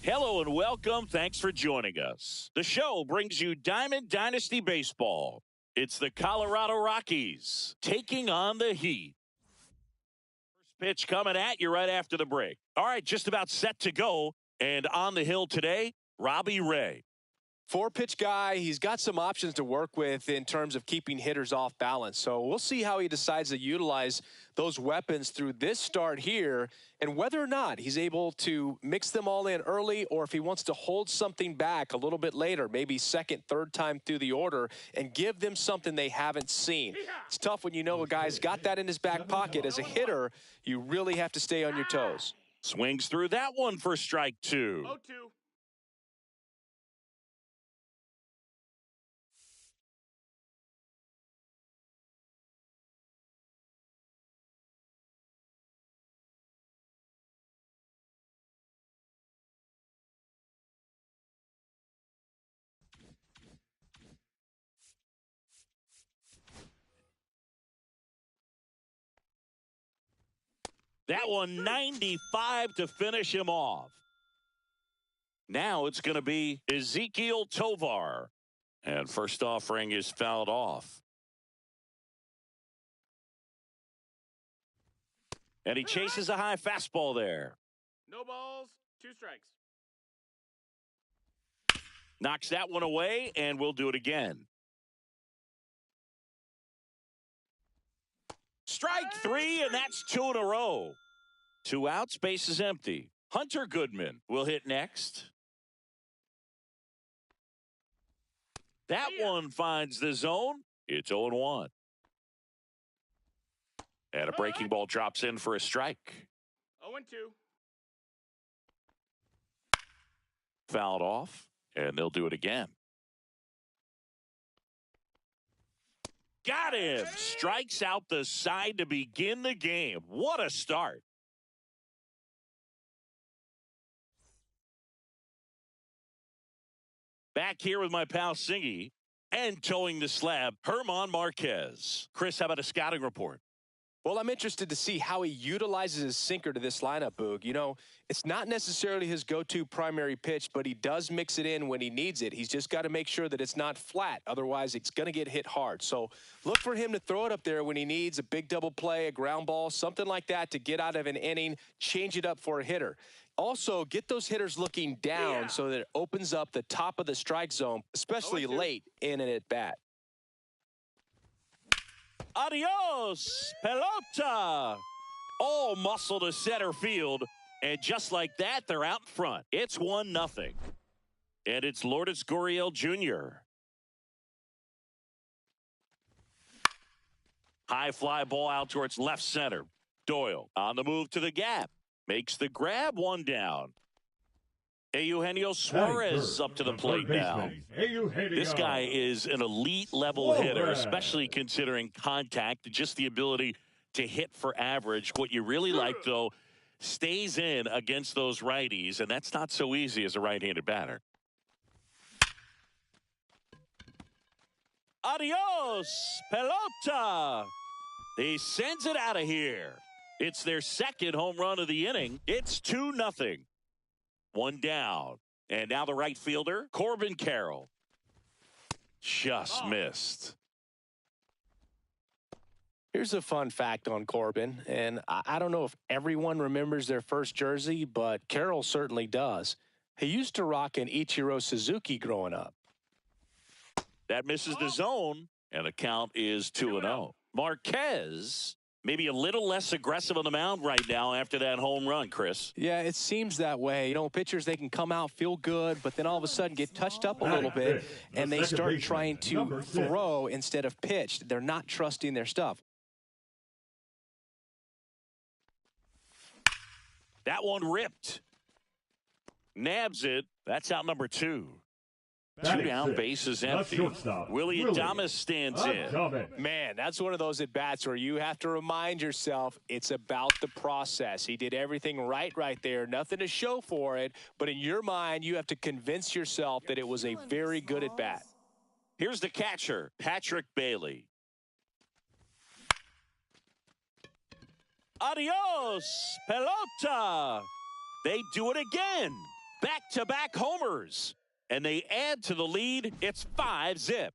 Hello and welcome. Thanks for joining us. The show brings you Diamond Dynasty Baseball. It's the Colorado Rockies taking on the Heat. First pitch coming at you right after the break. All right, just about set to go. And on the hill today, Robbie Ray. Four-pitch guy, he's got some options to work with in terms of keeping hitters off balance. So we'll see how he decides to utilize those weapons through this start here and whether or not he's able to mix them all in early or if he wants to hold something back a little bit later, maybe second, third time through the order and give them something they haven't seen. It's tough when you know a guy's got that in his back pocket. As a hitter, you really have to stay on your toes. Swings through that one for strike two. 0-2. That one 95 to finish him off. Now it's going to be Ezekiel Tovar. And first offering is fouled off. And he chases a high fastball there. No balls, 2 strikes. Knocks that one away, and we'll do it again. Strike 3, and that's 2 in a row. 2 outs, base is empty. Hunter Goodman will hit next. That one finds the zone. It's 0-1. And a breaking ball drops in for a strike. 0-2. Fouled off, and they'll do it again. Got him. Strikes out the side to begin the game. What a start. Back here with my pal Singy and towing the slab, Herman Marquez. Chris, how about a scouting report? Well, I'm interested to see how he utilizes his sinker to this lineup, Boog. You know, it's not necessarily his go-to primary pitch, but he does mix it in when he needs it. He's just got to make sure that it's not flat. Otherwise, it's going to get hit hard. So look for him to throw it up there when he needs a big double play, a ground ball, something like that to get out of an inning, change it up for a hitter. Also, get those hitters looking down so that it opens up the top of the strike zone, especially late in an at-bat. Adios, pelota. All muscle to center field. And just like that, they're out in front. It's 1-0. And it's Lourdes Gurriel Jr. High fly ball out towards left center. Doyle on the move to the gap. Makes the grab, 1 down. Eugenio Suarez up to the plate now. This guy is an elite level hitter, especially considering contact and just the ability to hit for average. What you really like, though, stays in against those righties, and that's not so easy as a right-handed batter. Adios, pelota. He sends it out of here. It's their second home run of the inning. It's 2-0. 1 down. And now the right fielder, Corbin Carroll. Just missed. Here's a fun fact on Corbin, and I don't know if everyone remembers their first jersey, but Carroll certainly does. He used to rock an Ichiro Suzuki growing up. That misses the zone, and the count is 2-0. Marquez, maybe a little less aggressive on the mound right now after that home run, Chris. Yeah, it seems that way. You know, pitchers, they can come out, feel good, but then all of a sudden get touched up a little bit, and they start trying to throw instead of pitch. They're not trusting their stuff. That one ripped. Nabs it. That's out number 2. 2 down, base is empty. Willie Adames stands in. Man, that's one of those at-bats where you have to remind yourself it's about the process. He did everything right there. Nothing to show for it. But in your mind, you have to convince yourself that it was a very good at-bat. Here's the catcher, Patrick Bailey. Adios, pelota. They do it again. Back-to-back homers. And they add to the lead. It's 5-zip.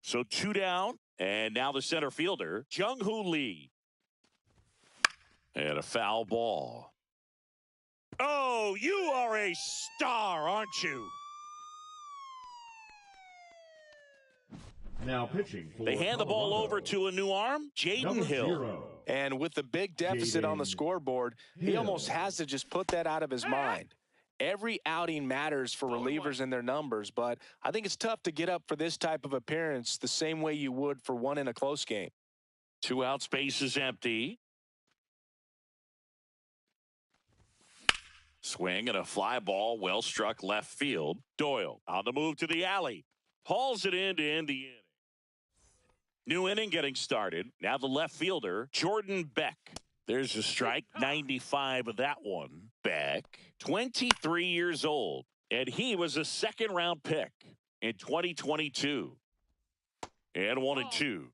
So 2 down. And now the center fielder, Jung-Hoo Lee. And a foul ball. Oh, you are a star, aren't you? Now pitching for They hand the ball over to a new arm, Jaden Hill. 0. And with the big deficit on the scoreboard, he almost has to just put that out of his mind. Every outing matters for relievers and their numbers, but I think it's tough to get up for this type of appearance the same way you would for one in a close game. 2 out, space is empty. Swing and a fly ball, well struck left field. Doyle on the move to the alley. Hauls it in to end the inning. New inning getting started. Now the left fielder, Jordan Beck. There's a strike, 95 of that one. Beck, 23 years old, and he was a second-round pick in 2022. And 1-2.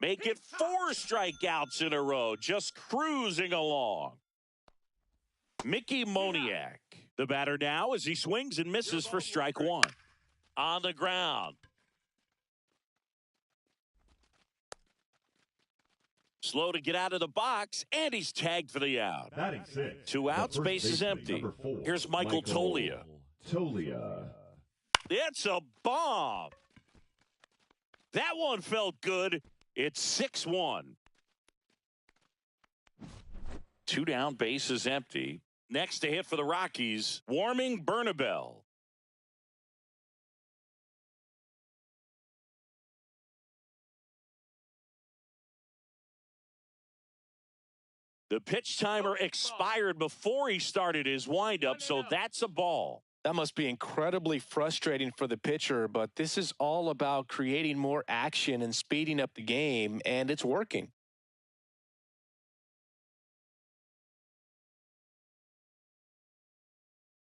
Make it 4 strikeouts in a row, just cruising along. Mickey Moniak, the batter now as he swings and misses for strike 1. On the ground. Slow to get out of the box, and he's tagged for the out. 2 outs, base is empty. Here's Michael Tolia. It's a bomb. That one felt good. It's 6-1. 2 down, base is empty. Next to hit for the Rockies, Warming Bernabel. The pitch timer expired before he started his windup, so that's a ball. That must be incredibly frustrating for the pitcher, but this is all about creating more action and speeding up the game, and it's working.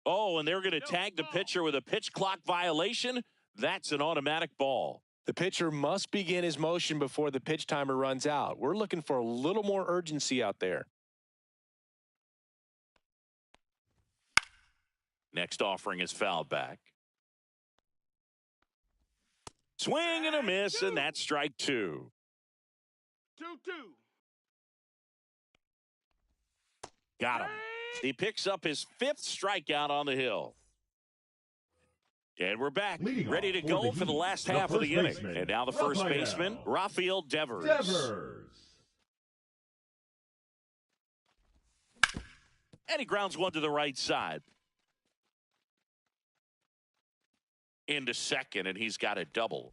Oh, and they're going to tag the pitcher with a pitch clock violation. That's an automatic ball. The pitcher must begin his motion before the pitch timer runs out. We're looking for a little more urgency out there. Next offering is fouled back. Swing and a miss, and that's strike 2. 2-2. Got him. He picks up his 5th strikeout on the hill. And we're back, ready to go for the last half of the inning. And now the first baseman, Rafael Devers. And he grounds one to the right side. Into second, and he's got a double.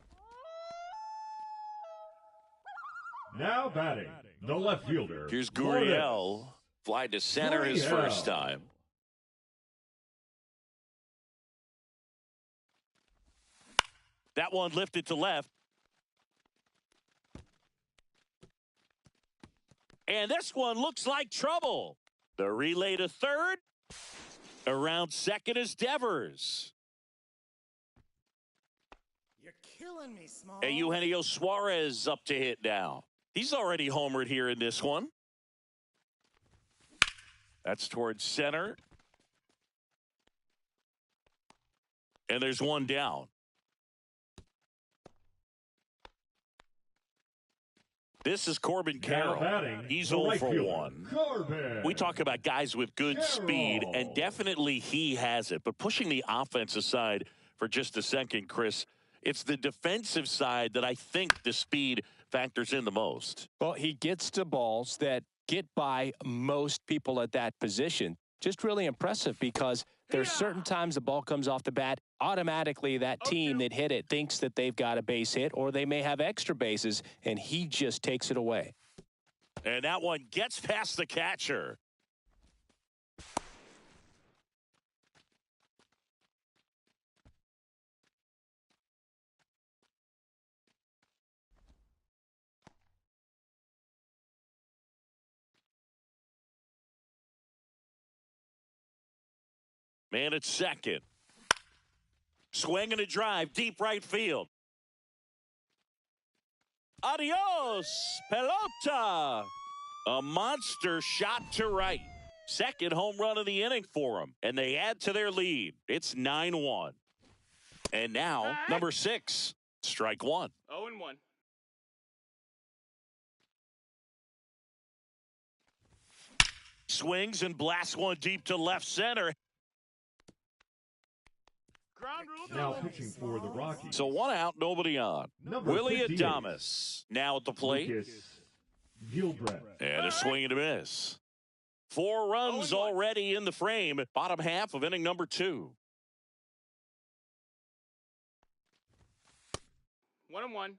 Now batting, the left fielder. Here's Gurriel. Fly to center his first time. That one lifted to left. And this one looks like trouble. The relay to third. Around second is Devers. You're killing me, Small. Eugenio Suarez up to hit now. He's already homered here in this one. That's towards center. And there's one down. This is Corbin Carroll. He's 0 for 1. We talk about guys with good speed, and definitely he has it. But pushing the offense aside for just a second, Chris, it's the defensive side that I think the speed factors in the most. Well, he gets to balls that get by most people at that position. Just really impressive because there's certain times the ball comes off the bat, automatically that team that hit it thinks that they've got a base hit or they may have extra bases, and he just takes it away. And that one gets past the catcher. Man at second. Swing and a drive, deep right field. Adios, pelota. A monster shot to right. Second home run of the inning for them, and they add to their lead. It's 9-1. And now, number 6, strike one. 0-1. Swings and blasts one deep to left center. Ground rule. Now pitching for the Rockies. So 1 out, nobody on. Number Willie 58. Adames now at the plate. Lucas Gilbreth. And a swing and a miss. 4 runs 0-1. already in the frame. Bottom half of inning number 2. 1-1.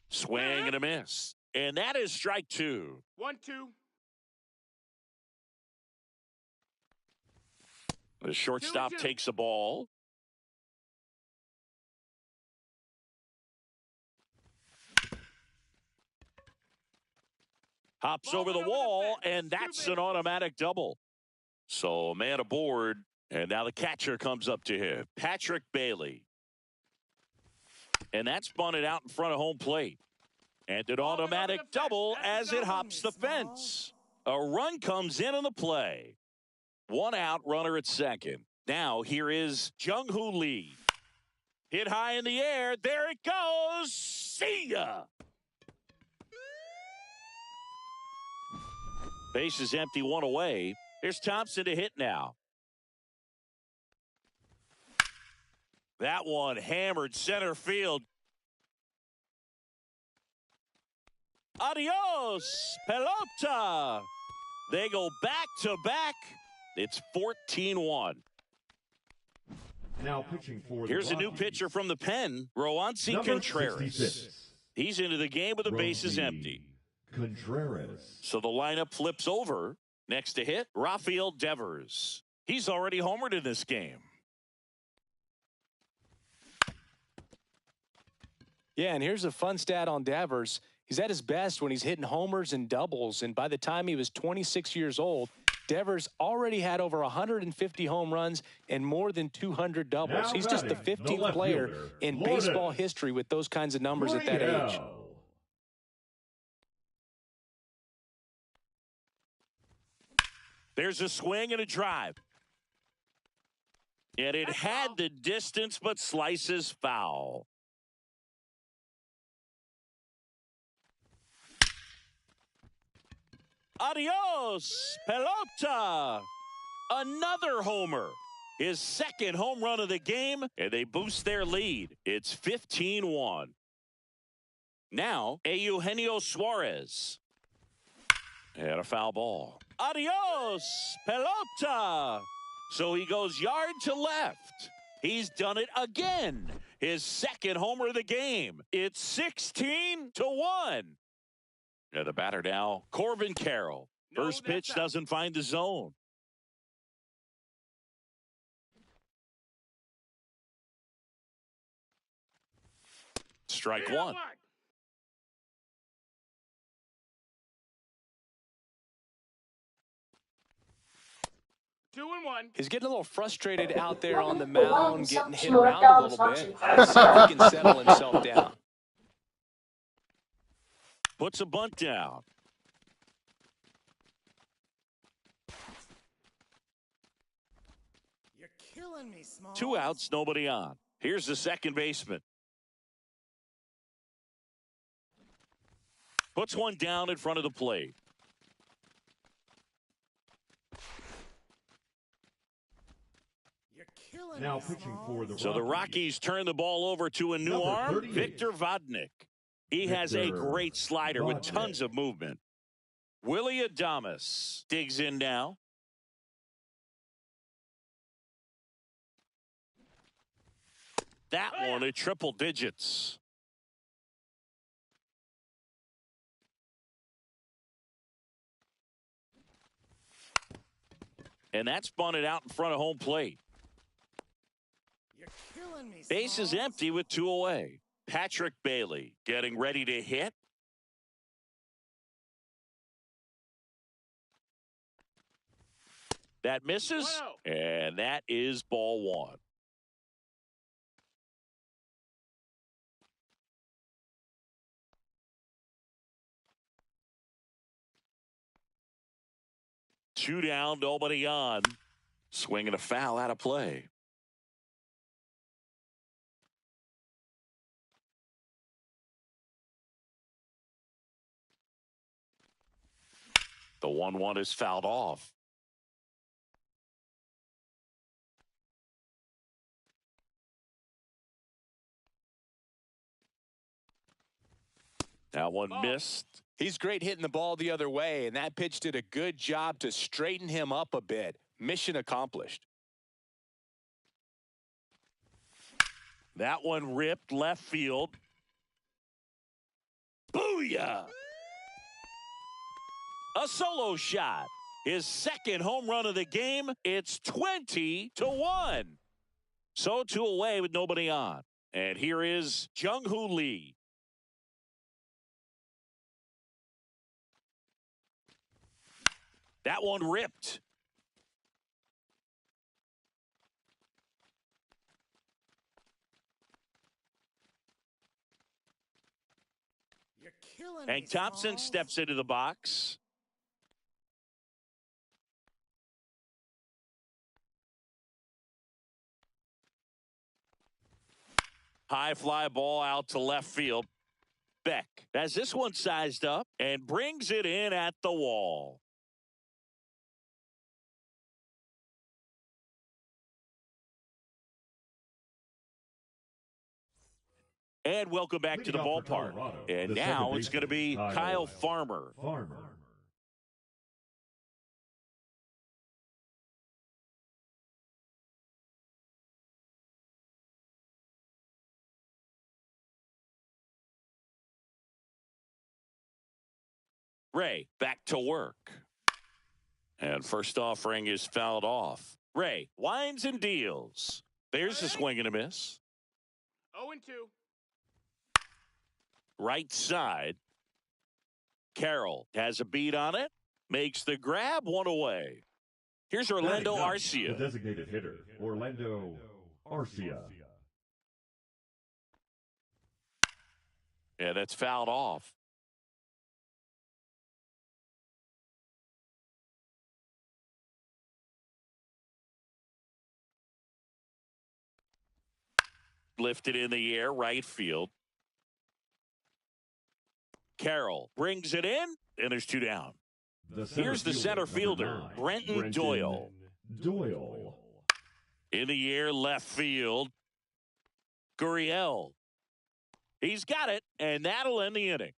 Swing and a miss. And that is strike 2. 1-2. The shortstop 2-2. takes the ball. Hops Ball over the went over the wall, fence. and that's Two an bases. automatic double. So a man aboard, and now the catcher comes up to him, Patrick Bailey. And that's bunted out in front of home plate. And an Ball went over automatic the fence. double That's as a it double. hops the fence. A run comes in on the play. 1 out, runner at second. Now here is Jung-Hoo Lee. Hit high in the air. There it goes. See ya. Base is empty, 1 away. Here's Thompson to hit now. That one hammered center field. Adios, pelota. They go back to back. It's 14-1. Now pitching for the Here's a new Rockies. pitcher from the pen, Roansy Number Contreras. 66. He's into the game with the bases Roansy empty. Contreras. So the lineup flips over. Next to hit, Rafael Devers. He's already homered in this game. Yeah, and here's a fun stat on Devers. He's at his best when he's hitting homers and doubles, and by the time he was 26 years old, Devers already had over 150 home runs and more than 200 doubles. Now He's just the batting, the 15th left player fielder, in Lourdes. baseball history with those kinds of numbers at that age. Gurriel. There's a swing and a drive. And it had the distance, but slices foul. Adios, pelota. Another homer. His second home run of the game, and they boost their lead. It's 15-1. Now, Eugenio Suarez. And a foul ball. Adios, pelota. So he goes yard to left. He's done it again. His second homer of the game. It's 16-1. And the batter now, Corbin Carroll. No, First that's pitch out. doesn't find the zone. Strike one. 2-1. He's getting a little frustrated out there on the mound, getting hit around a little bit. Let's see if he can settle himself down. Puts a bunt down. You're killing me, Small. 2 outs, nobody on. Here's the second baseman. Puts one down in front of the plate. You're killing Now me, pitching Small. for the So the Rockies turn the ball over to a new Number arm, 38. Victor Vodnik. He has a Victor great slider with Vodnik. tons of movement. Willie Adames digs in now. That one at triple digits. And that's bunted out in front of home plate. You're killing me, Base is Smalls. empty with 2 away. Patrick Bailey getting ready to hit. That misses, 1-0. and that is ball 1. 2 down, nobody on. Swinging a foul out of play. The 1-1 is fouled off. That one missed. He's great hitting the ball the other way, and that pitch did a good job to straighten him up a bit. Mission accomplished. That one ripped left field. Booyah! A solo shot. His second home run of the game. It's 20-1. So 2 away with nobody on. And here is Jung-Hoo Lee. That one ripped. You're killing And me, Thompson Smalls. steps into the box. High fly ball out to left field. Beck has this one sized up and brings it in at the wall. And welcome back to the ballpark. And now it's going to be Kyle Farmer. Ray back to work. And first offering is fouled off. Ray winds and deals. There's a swing and a miss. 0-2. Right side. Carroll has a beat on it. Makes the grab, 1 away. Here's Orlando Arcia. The designated hitter, Orlando Arcia. Yeah, that's fouled off. Lifted in the air, right field. Carroll brings it in, and there's 2 down. Here's the center fielder, Brenton Doyle. In the air, left field. Gurriel. He's got it, and that'll end the inning.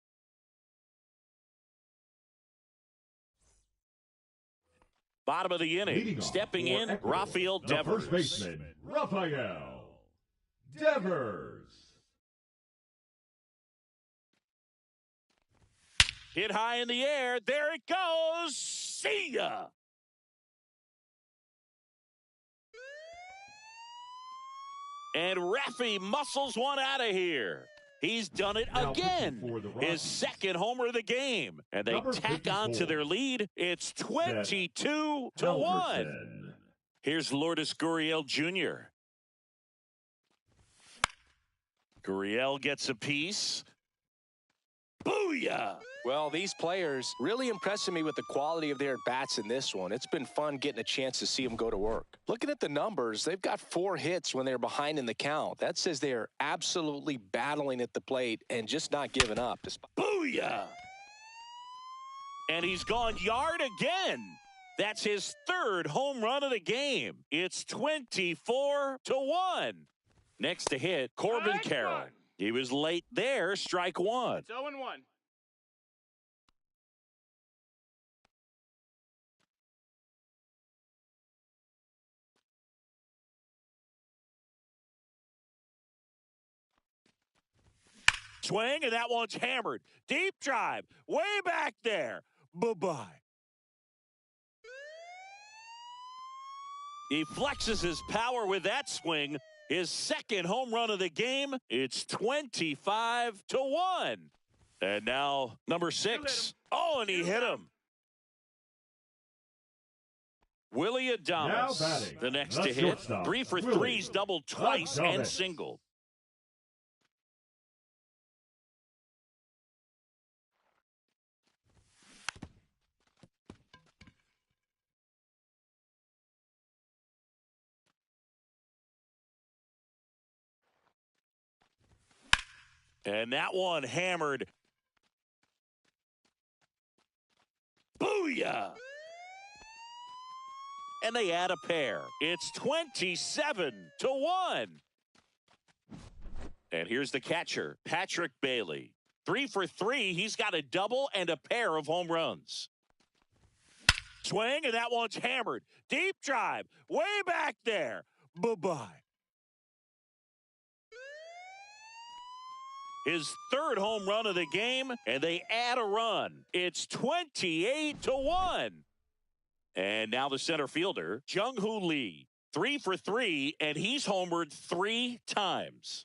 Bottom of the inning, stepping in, Rafael Devers. First baseman, Rafael Devers. Hit high in the air. There it goes. See ya. And Raffy muscles one out of here. He's done it again. His second homer of the game. And they tack on to their lead. It's 22-1. Here's Lourdes Gurriel Jr. Gurriel gets a piece. Booyah! Well, these players really impressing me with the quality of their at-bats in this one. It's been fun getting a chance to see them go to work. Looking at the numbers, they've got 4 hits when they're behind in the count. That says they are absolutely battling at the plate and just not giving up. Booyah! And he's gone yard again. That's his 3rd home run of the game. It's 24-1. Next to hit, Corbin Carroll. He was late there, strike 1. It's 0-1. Swing, and that one's hammered. Deep drive, way back there. Bye-bye. He flexes his power with that swing. His 2nd home run of the game. It's 25-1. And now number 6. Oh, and he hit him. Willie Adames, the next to hit. 3 for 3's doubled twice and singled. And that one hammered. Booyah! And they add a pair. It's 27-1. And here's the catcher, Patrick Bailey. 3 for 3. He's got a double and a pair of home runs. Swing, and that one's hammered. Deep drive, way back there. Bye-bye. His third home run of the game, and they add a run. It's 28-1. And now the center fielder, Jung-Hoo Lee. 3 for 3, and he's homered 3 times.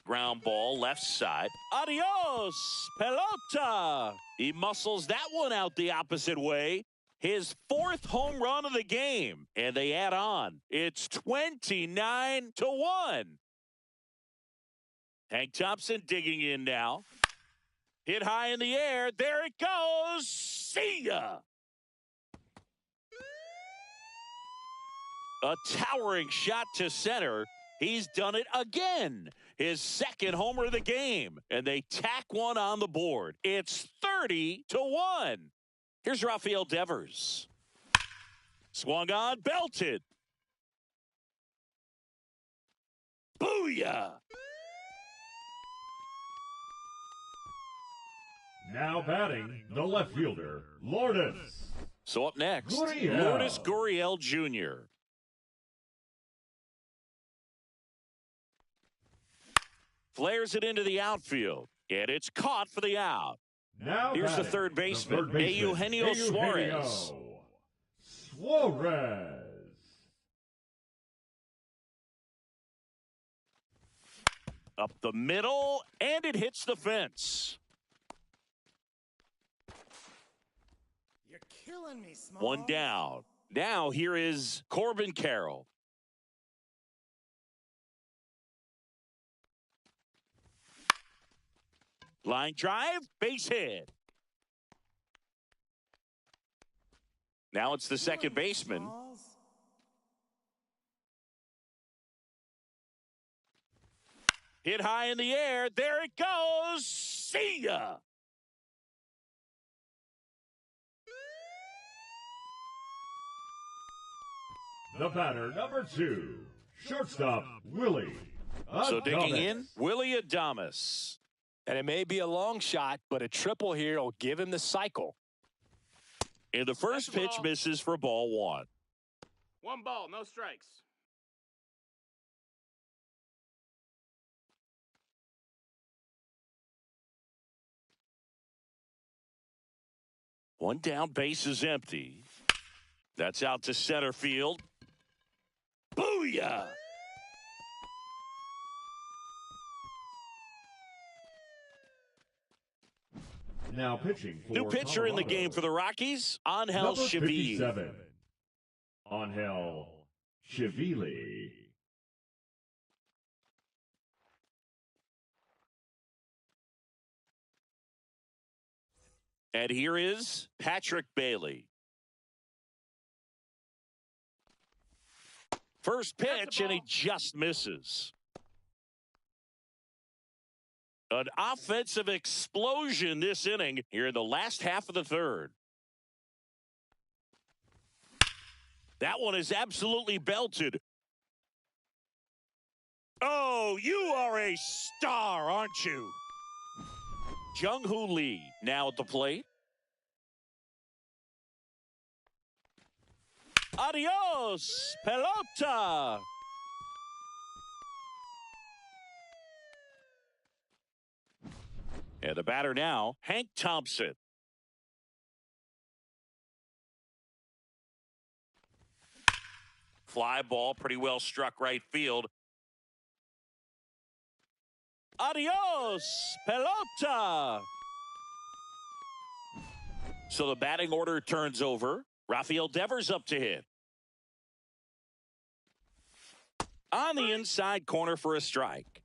Ground ball left side. Adios, pelota. He muscles that one out the opposite way. His 4th home run of the game. And they add on. It's 29-1. Hank Thompson digging in now. Hit high in the air. There it goes. See ya. A towering shot to center. He's done it again. His 2nd homer of the game. And they tack one on the board. It's 30-1. Here's Rafael Devers. Swung on, belted. Booyah! Now batting, the left fielder, Lourdes. So up next, Gurriel. Lourdes Gurriel Jr. Flares it into the outfield, and it's caught for the out. Now Here's the batting, third baseman, Eugenio Suarez. Suarez. Up the middle, and it hits the fence. You're killing me, Small. One down. Now here is Corbin Carroll. Line drive, base hit. Now it's the second baseman. Smalls. Hit high in the air. There it goes. See ya. The batter, number 2, shortstop, Willie So Adames. digging in, Willie Adames. And it may be a long shot, but a triple here will give him the cycle. And the first That's a pitch ball. misses for ball 1. 1 ball, no strikes. One down, base is empty. That's out to center field. Booyah! Now pitching for New pitcher in the Colorado. game for the Rockies, Angel Number Chiville. 57, Angel Chiville. And here is Patrick Bailey. First pitch, and he just misses. An offensive explosion this inning here in the last half of the third. That one is absolutely belted. Oh, you are a star, aren't you? Jung-Hoo Lee now at the plate. Adios, pelota. And the batter now, Hank Thompson. Fly ball, pretty well struck right field. Adios, pelota. So the batting order turns over. Rafael Devers up to hit. On the inside corner for a strike.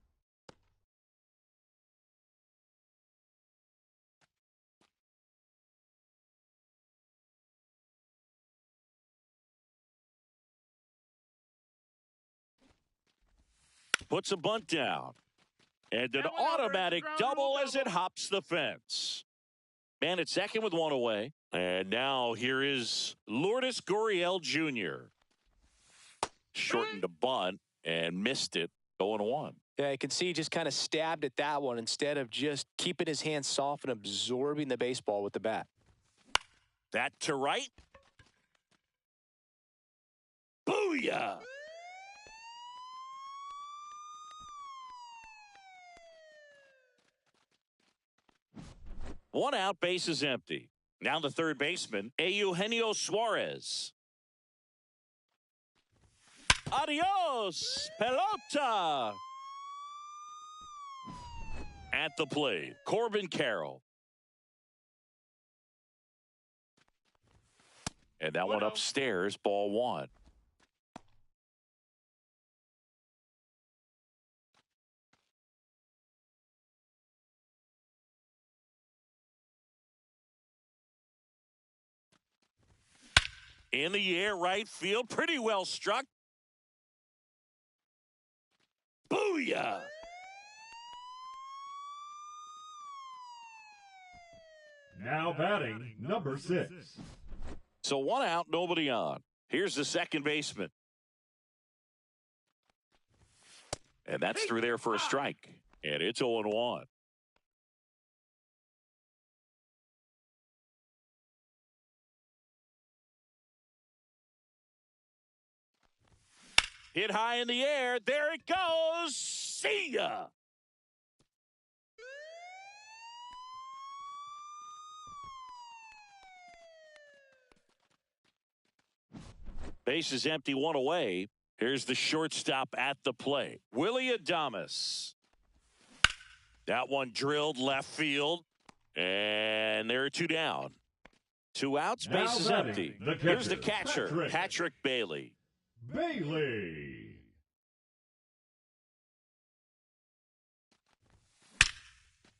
Puts a bunt down. And an That one over, automatic it's a ground double rule as it double. hops the fence. Man at second with one away. And now here is Lourdes Gurriel Jr. Shortened a bunt and missed it, 0-1. Yeah, you can see he just kind of stabbed at that one instead of just keeping his hands soft and absorbing the baseball with the bat. That to right. Booyah! One out, base is empty. Now the third baseman, Eugenio Suarez. Adios, pelota! At the plate, Corbin Carroll. And that one upstairs, ball one. In the air, right field, pretty well struck. Booyah! Now batting, number 6. So one out, nobody on. Here's the second baseman. And that's through there for a strike. And it's 0-1. Hit high in the air. There it goes. See ya. Base is empty, one away. Here's the shortstop at the plate, Willie Adames. That one drilled left field. And there are two down. Two outs, base is empty. Here's the catcher, Patrick Bailey. Bailey.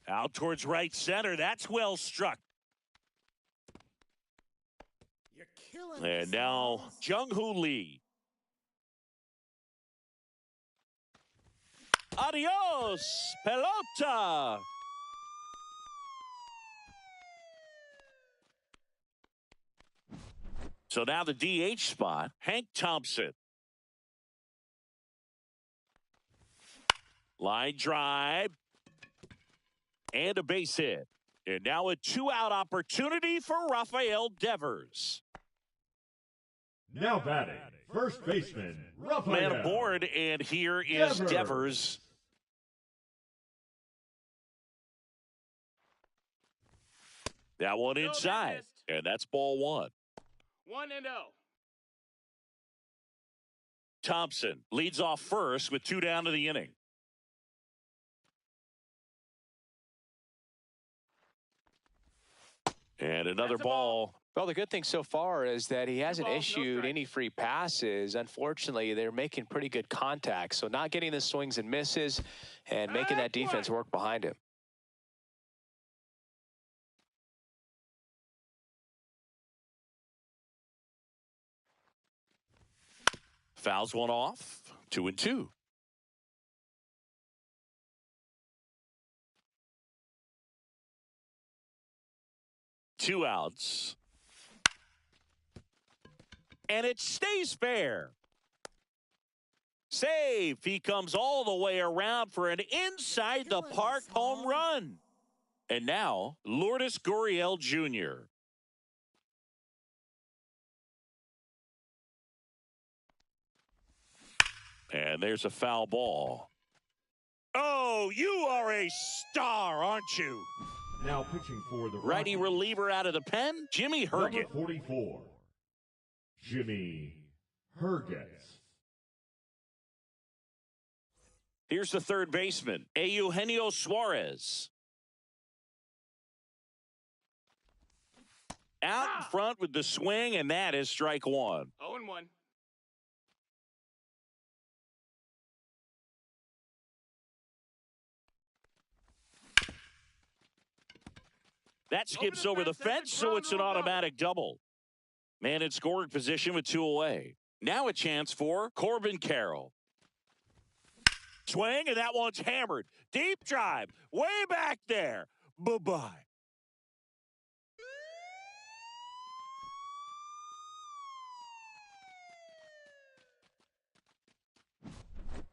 Out towards right center. That's well struck. You're killing me. And now Smalls. Jung-Hoo Lee. Adios, pelota. So now the DH spot, Hank Thompson. Line drive. And a base hit. And now a two-out opportunity for Rafael Devers. Now batting, first baseman, Rafael. Man aboard, and here is Devers. That one inside, and that's ball one. 1-0. Thompson leads off first with two down to the inning. And another ball. Well, the good thing so far is that he hasn't balls, no issued strikes. any free passes. Unfortunately, they're making pretty good contact. So not getting the swings and misses and making that defense work behind him. Fouls one off. 2-2. Two outs. And it stays fair. Save. He comes all the way around for an inside the park home run. And now, Lourdes Gurriel Jr. And there's a foul ball. Oh, you are a star, aren't you? Now pitching for the Righty Rockies, reliever out of the pen, Jimmy number Herget. 44, Jimmy Herget. Here's the third baseman, Eugenio Suarez. Out in front with the swing, and that is strike one. 0-1. That skips over the fence, so it's an automatic double. Man in scoring position with two away. Now a chance for Corbin Carroll. Swing, and that one's hammered. Deep drive. Way back there. Bye-bye.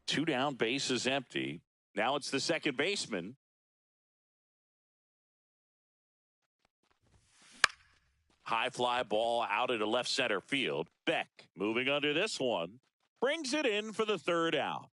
Two down, base is empty. Now it's the second baseman. High fly ball out into left center field. Beck moving under this one. Brings it in for the third out.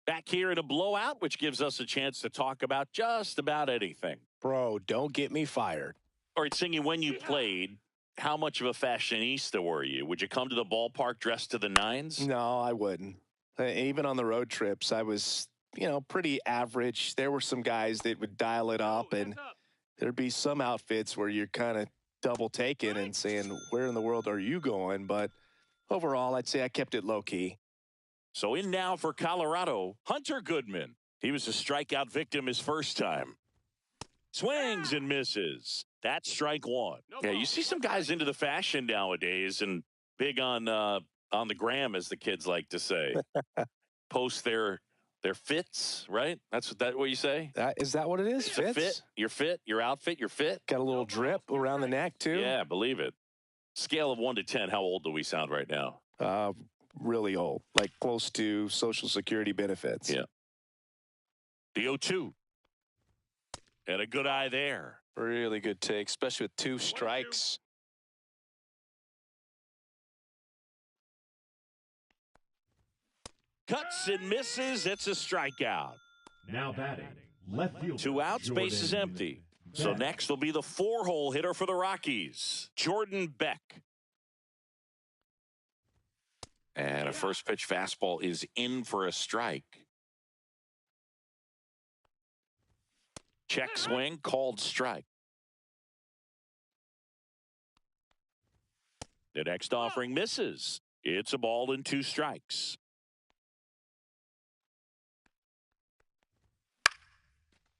Back here in a blowout, which gives us a chance to talk about just about anything. Bro, don't get me fired. All right, Singy, when you played, how much of a fashionista were you? Would you come to the ballpark dressed to the nines? No, I wouldn't. Even on the road trips, I was, pretty average. There were some guys that would dial it up, and there'd be some outfits where you're kind of double taking and saying, where in the world are you going? But overall, I'd say I kept it low key. So in now for Colorado, Hunter Goodman. He was a strikeout victim his first time. Swings and misses. That's strike one. Yeah, you see some guys into the fashion nowadays and big on the gram, as the kids like to say. Post their fits, right? That's what you say? Is that what it is? It's Fits? a fit. Your fit, your outfit, your fit. Got a little drip around the neck, too? Yeah, believe it. Scale of 1 to 10, how old do we sound right now? Really old, like close to Social Security benefits. Yeah. The 0-2. And a good eye there. Really good take, especially with 2 strikes. Cuts and misses. It's a strikeout. Now batting, left field. 2 outs, base is empty. So next will be the 4-hole hitter for the Rockies, Jordan Beck. And a first pitch fastball is in for a strike. Check swing, called strike. The next offering misses. It's a ball and 2 strikes.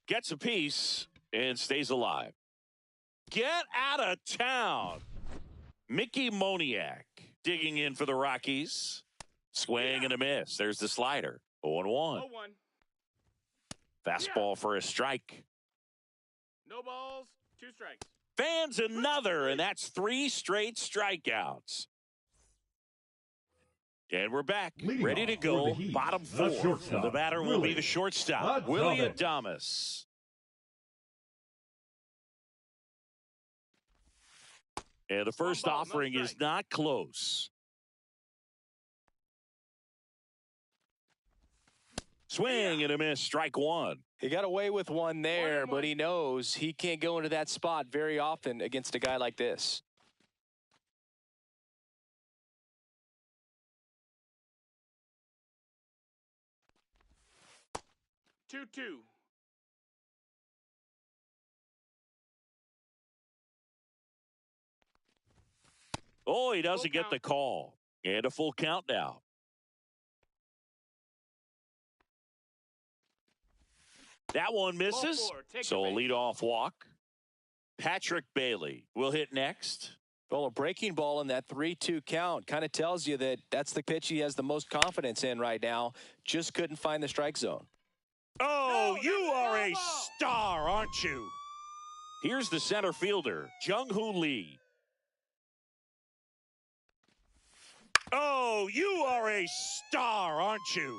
Gets a piece and stays alive. Get out of town. Mickey Moniak digging in for the Rockies. Swing and a miss. There's the slider. 0-1. Fastball for a strike. No balls, 2 strikes. Fans another, and that's 3 straight strikeouts. And we're back, ready to go. Bottom 4. The batter will be the shortstop, Willie Adames. And the first offering is not close. Swing and a miss, strike 1. He got away with one there, but he knows he can't go into that spot very often against a guy like this. Two. Oh, he doesn't get the call. And a full count now. That one misses, so a leadoff walk. Patrick Bailey will hit next. Well, a breaking ball in that 3-2 count kind of tells you that that's the pitch he has the most confidence in right now. Just couldn't find the strike zone. Oh, you are a star, aren't you? Here's the center fielder, Jung-Hoo Lee. Oh, you are a star, aren't you?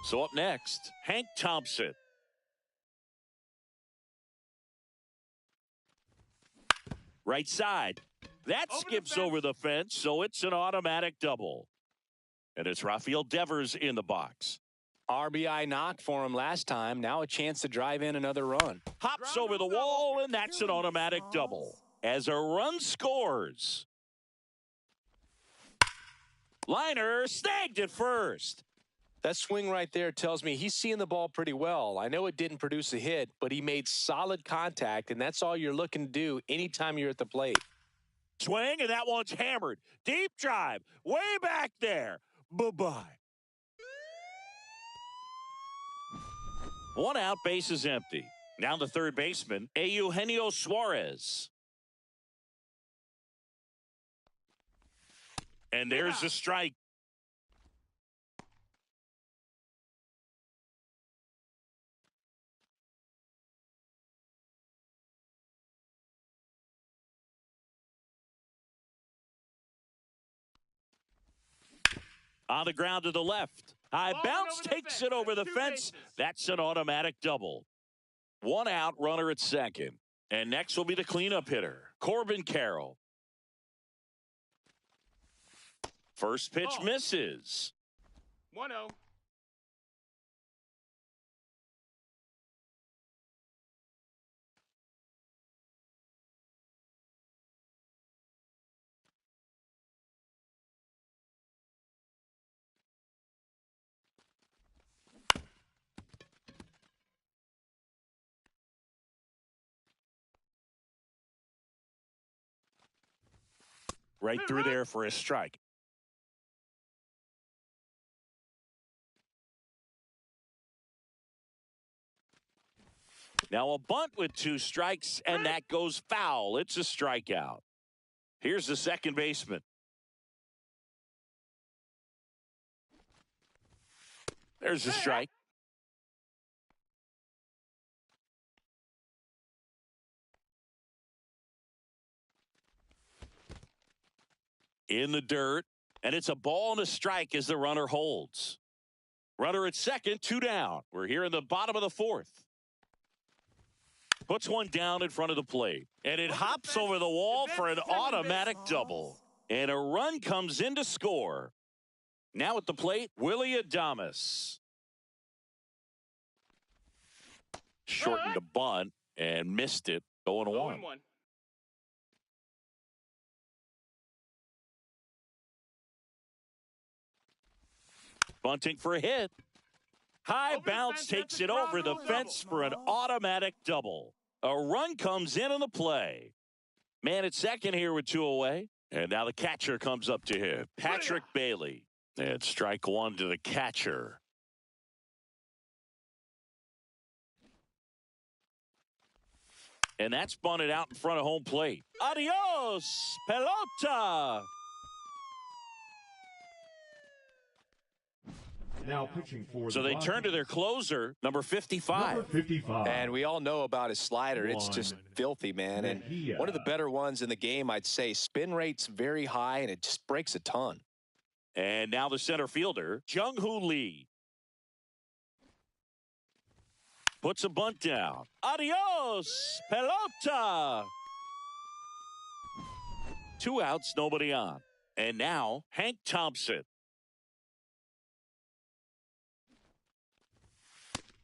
So up next, Hank Thompson. Right side. That skips over the fence, so it's an automatic double. And it's Rafael Devers in the box. RBI knock for him last time. Now a chance to drive in another run. Hops over the wall, and that's an automatic double. As a run scores. Liner snagged at first. That swing right there tells me he's seeing the ball pretty well. I know it didn't produce a hit, but he made solid contact, and that's all you're looking to do anytime you're at the plate. Swing, and that one's hammered. Deep drive, way back there. Bye-bye. One out, base is empty. Now the third baseman, Eugenio Suarez. And there's the strike. On the ground to the left. High bounce takes it over the fence. That's an automatic double. One out, runner at second. And next will be the cleanup hitter, Corbin Carroll. First pitch misses. 1-0. Right through there for a strike. Now a bunt with 2 strikes, and that goes foul. It's a strikeout. Here's the second baseman. There's the strike. In the dirt, and it's a ball and a strike as the runner holds. Runner at second, 2 down. We're here in the bottom of the 4th. Puts one down in front of the plate, and it hops over the wall for an automatic double. And a run comes in to score. Now at the plate, Willie Adames. Shortened a bunt and missed it. 0-1. 0-1. Bunting for a hit. High bounce takes it over the fence for an automatic double. A run comes in on the play. Man at second here with 2 away. And now the catcher comes up to him, Patrick Bailey. And strike one to the catcher. And that's bunted out in front of home plate. Adios, pelota. Now pitching for So they turn to their closer, number 55. Number 55. And we all know about his slider. It's just filthy, man. And one of the better ones in the game, I'd say. Spin rate's very high, and it just breaks a ton. And now the center fielder, Jung-Hoo Lee. Puts a bunt down. Adios, pelota. 2 outs, nobody on. And now Hank Thompson.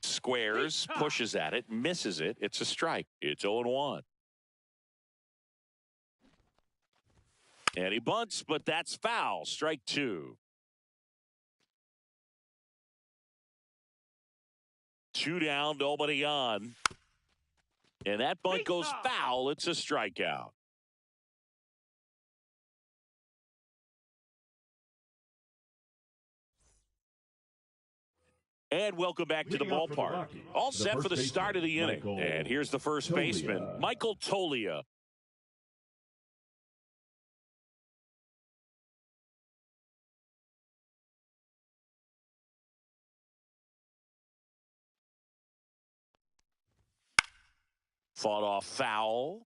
Squares, pushes at it, misses it. It's a strike. It's 0-1. And he bunts, but that's foul. Strike 2. 2 down, nobody on. And that bunt goes foul. It's a strikeout. And welcome back to the ballpark. All set for the start of the inning. And here's the first baseman, Michael Toglia. Fought off foul.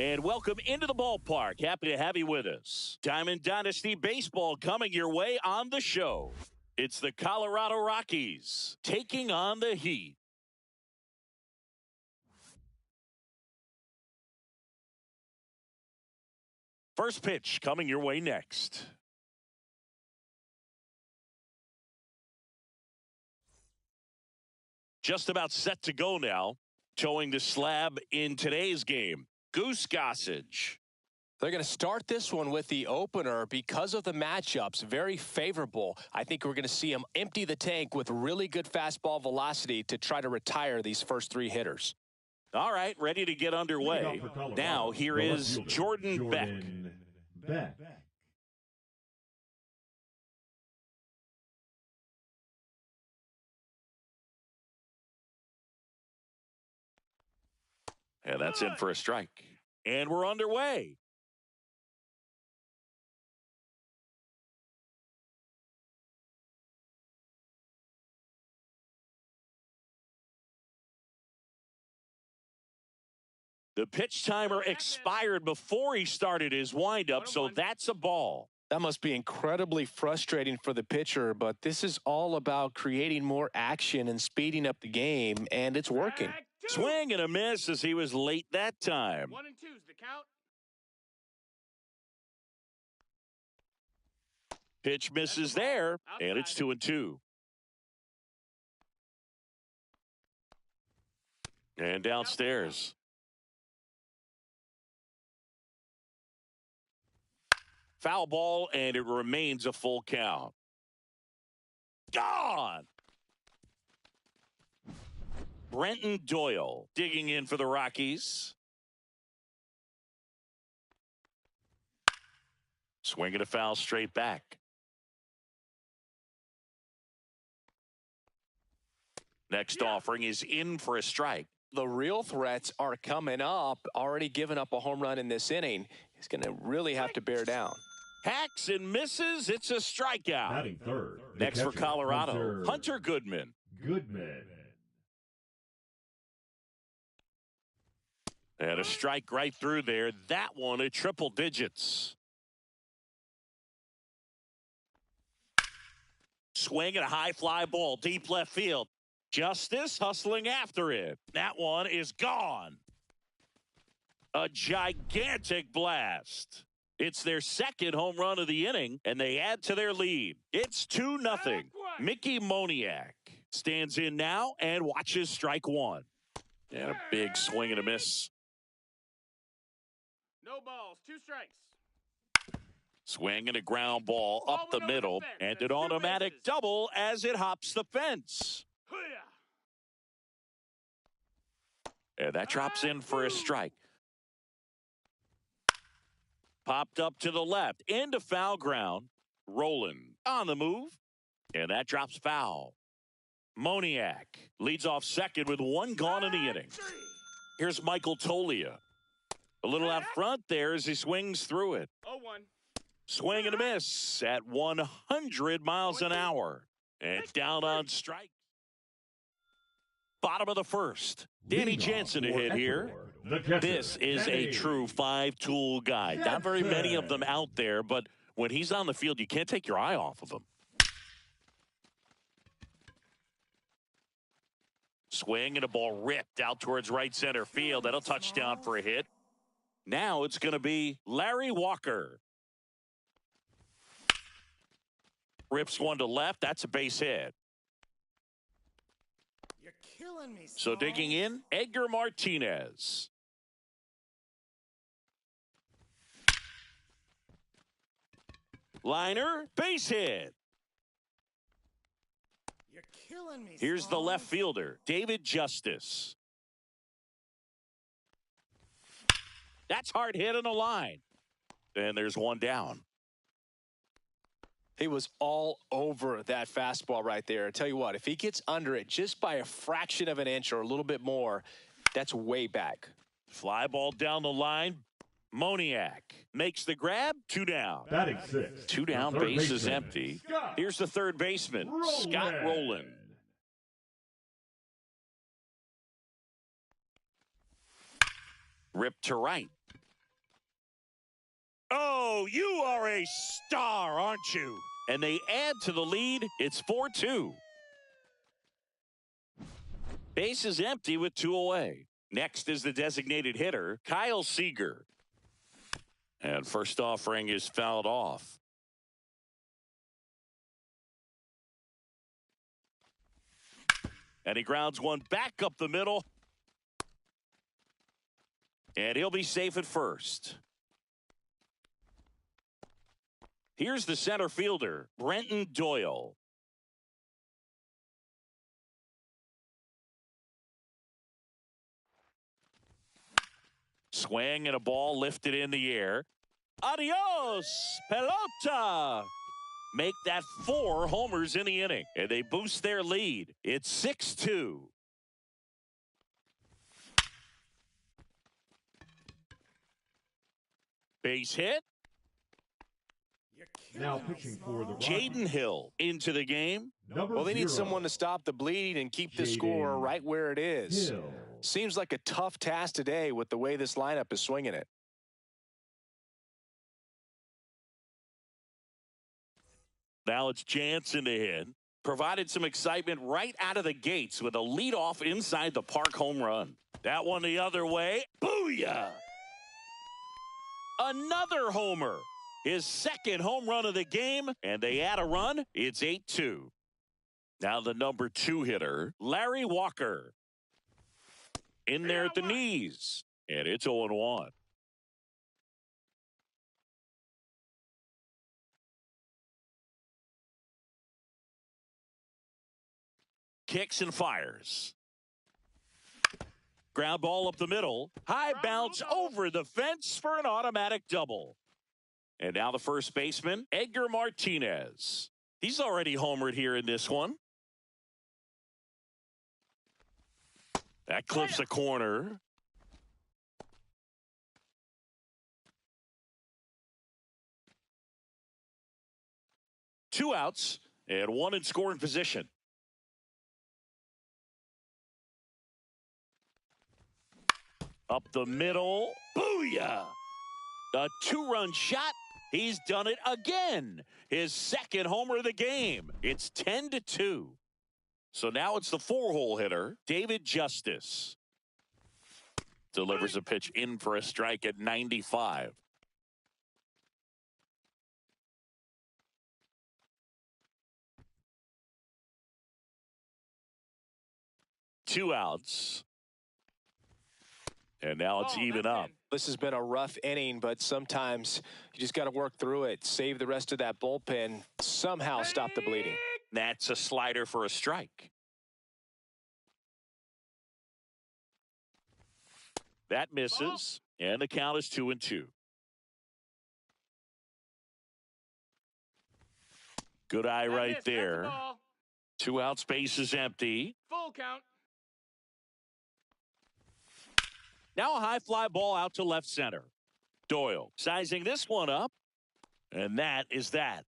And welcome into the ballpark. Happy to have you with us. Diamond Dynasty Baseball coming your way on the show. It's the Colorado Rockies taking on the Heat. First pitch coming your way next. Just about set to go now. Towing the slab in today's game. Goose Gossage. They're going to start this one with the opener because of the matchups. Very favorable. I think we're going to see him empty the tank with really good fastball velocity to try to retire these first three hitters. All right, ready to get underway. Now, here is Jordan Beck. And that's in for a strike. And we're underway. The pitch timer expired before he started his windup, so that's a ball. That must be incredibly frustrating for the pitcher, but this is all about creating more action and speeding up the game, and it's working. Swing and a miss as he was late that time. 1 and 2's the count. Pitch misses there, and it's 2 and 2. And downstairs. Foul ball, and it remains a full count. Gone! Brenton Doyle digging in for the Rockies. Swinging a foul straight back. Next offering is in for a strike. The real threats are coming up. Already given up a home run in this inning. He's going to really have to bear down. Hacks and misses. It's a strikeout. Batting third. Next for Colorado, Hunter Goodman. And a strike right through there. That one at triple digits. Swing and a high fly ball deep left field. Justice hustling after it. That one is gone. A gigantic blast. It's their second home run of the inning, and they add to their lead. It's 2-0. Mickey Moniak stands in now and watches strike one. And a big swing and a miss. No balls, 2 strikes. Swing and a ground ball up the middle, and an automatic double as it hops the fence. And that drops in for a strike. Popped up to the left, into foul ground. Rolling on the move, and that drops foul. Moniak leads off second with 1 gone in the inning. Here's Michael Tolia. A little out front there as he swings through it. 0-1. Swing and a miss at 100 miles an hour. And down on strike. Bottom of the first. Danny Jansen to hit here. This is a true 5-tool guy. Not very many of them out there, but when he's on the field, you can't take your eye off of him. Swing and a ball ripped out towards right center field. That'll touchdown for a hit. Now it's going to be Larry Walker. Rips one to left. That's a base hit. You're killing me, So digging in, Edgar Martinez. Liner, base hit. You're killing me. Here's the left fielder, David Justice. That's hard hit on the line. And there's one down. He was all over that fastball right there. I tell you what, if he gets under it just by a fraction of an inch or a little bit more, that's way back. Fly ball down the line. Moniak makes the grab. 2 down. Batting 6. 2 down, base is empty. Here's the third baseman, Scott Rowland. Ripped to right. Oh, you are a star, aren't you? And they add to the lead. It's 4-2. Base is empty with 2 away. Next is the designated hitter, Kyle Seager. And first offering is fouled off. And he grounds one back up the middle. And he'll be safe at first. Here's the center fielder, Brenton Doyle. Swing and a ball lifted in the air. Adios, pelota. Make that 4 homers in the inning, and they boost their lead. It's 6-2. Base hit. Now pitching for the Jaden Hill into the game. Well, they need someone to stop the bleeding and keep the score right where it is. Hill. Seems like a tough task today with the way this lineup is swinging it. Now it's Jansen to hit. Provided some excitement right out of the gates with a leadoff inside the park home run. That one the other way. Booyah! Another homer. His second home run of the game, and they add a run. It's 8-2. Now the number 2 hitter, Larry Walker. In there at the knees, and it's 0-1. Kicks and fires. Ground ball up the middle. High bounce over the fence for an automatic double. And now the first baseman, Edgar Martinez. He's already homered here in this one. That clips the corner. Two outs and one in scoring position. Up the middle. Booyah! A 2-run shot. He's done it again. His second homer of the game. It's 10-2. So now it's the 4-hole hitter, David Justice. Delivers a pitch in for a strike at 95. Two outs. And now it's even up. This has been a rough inning, but sometimes you just got to work through it. Save the rest of that bullpen. Somehow stop the bleeding. That's a slider for a strike. That misses, and the count is 2-2. Good eye right there. 2 outs, base is empty. Full count. Now a high fly ball out to left center. Doyle sizing this one up, and that is that.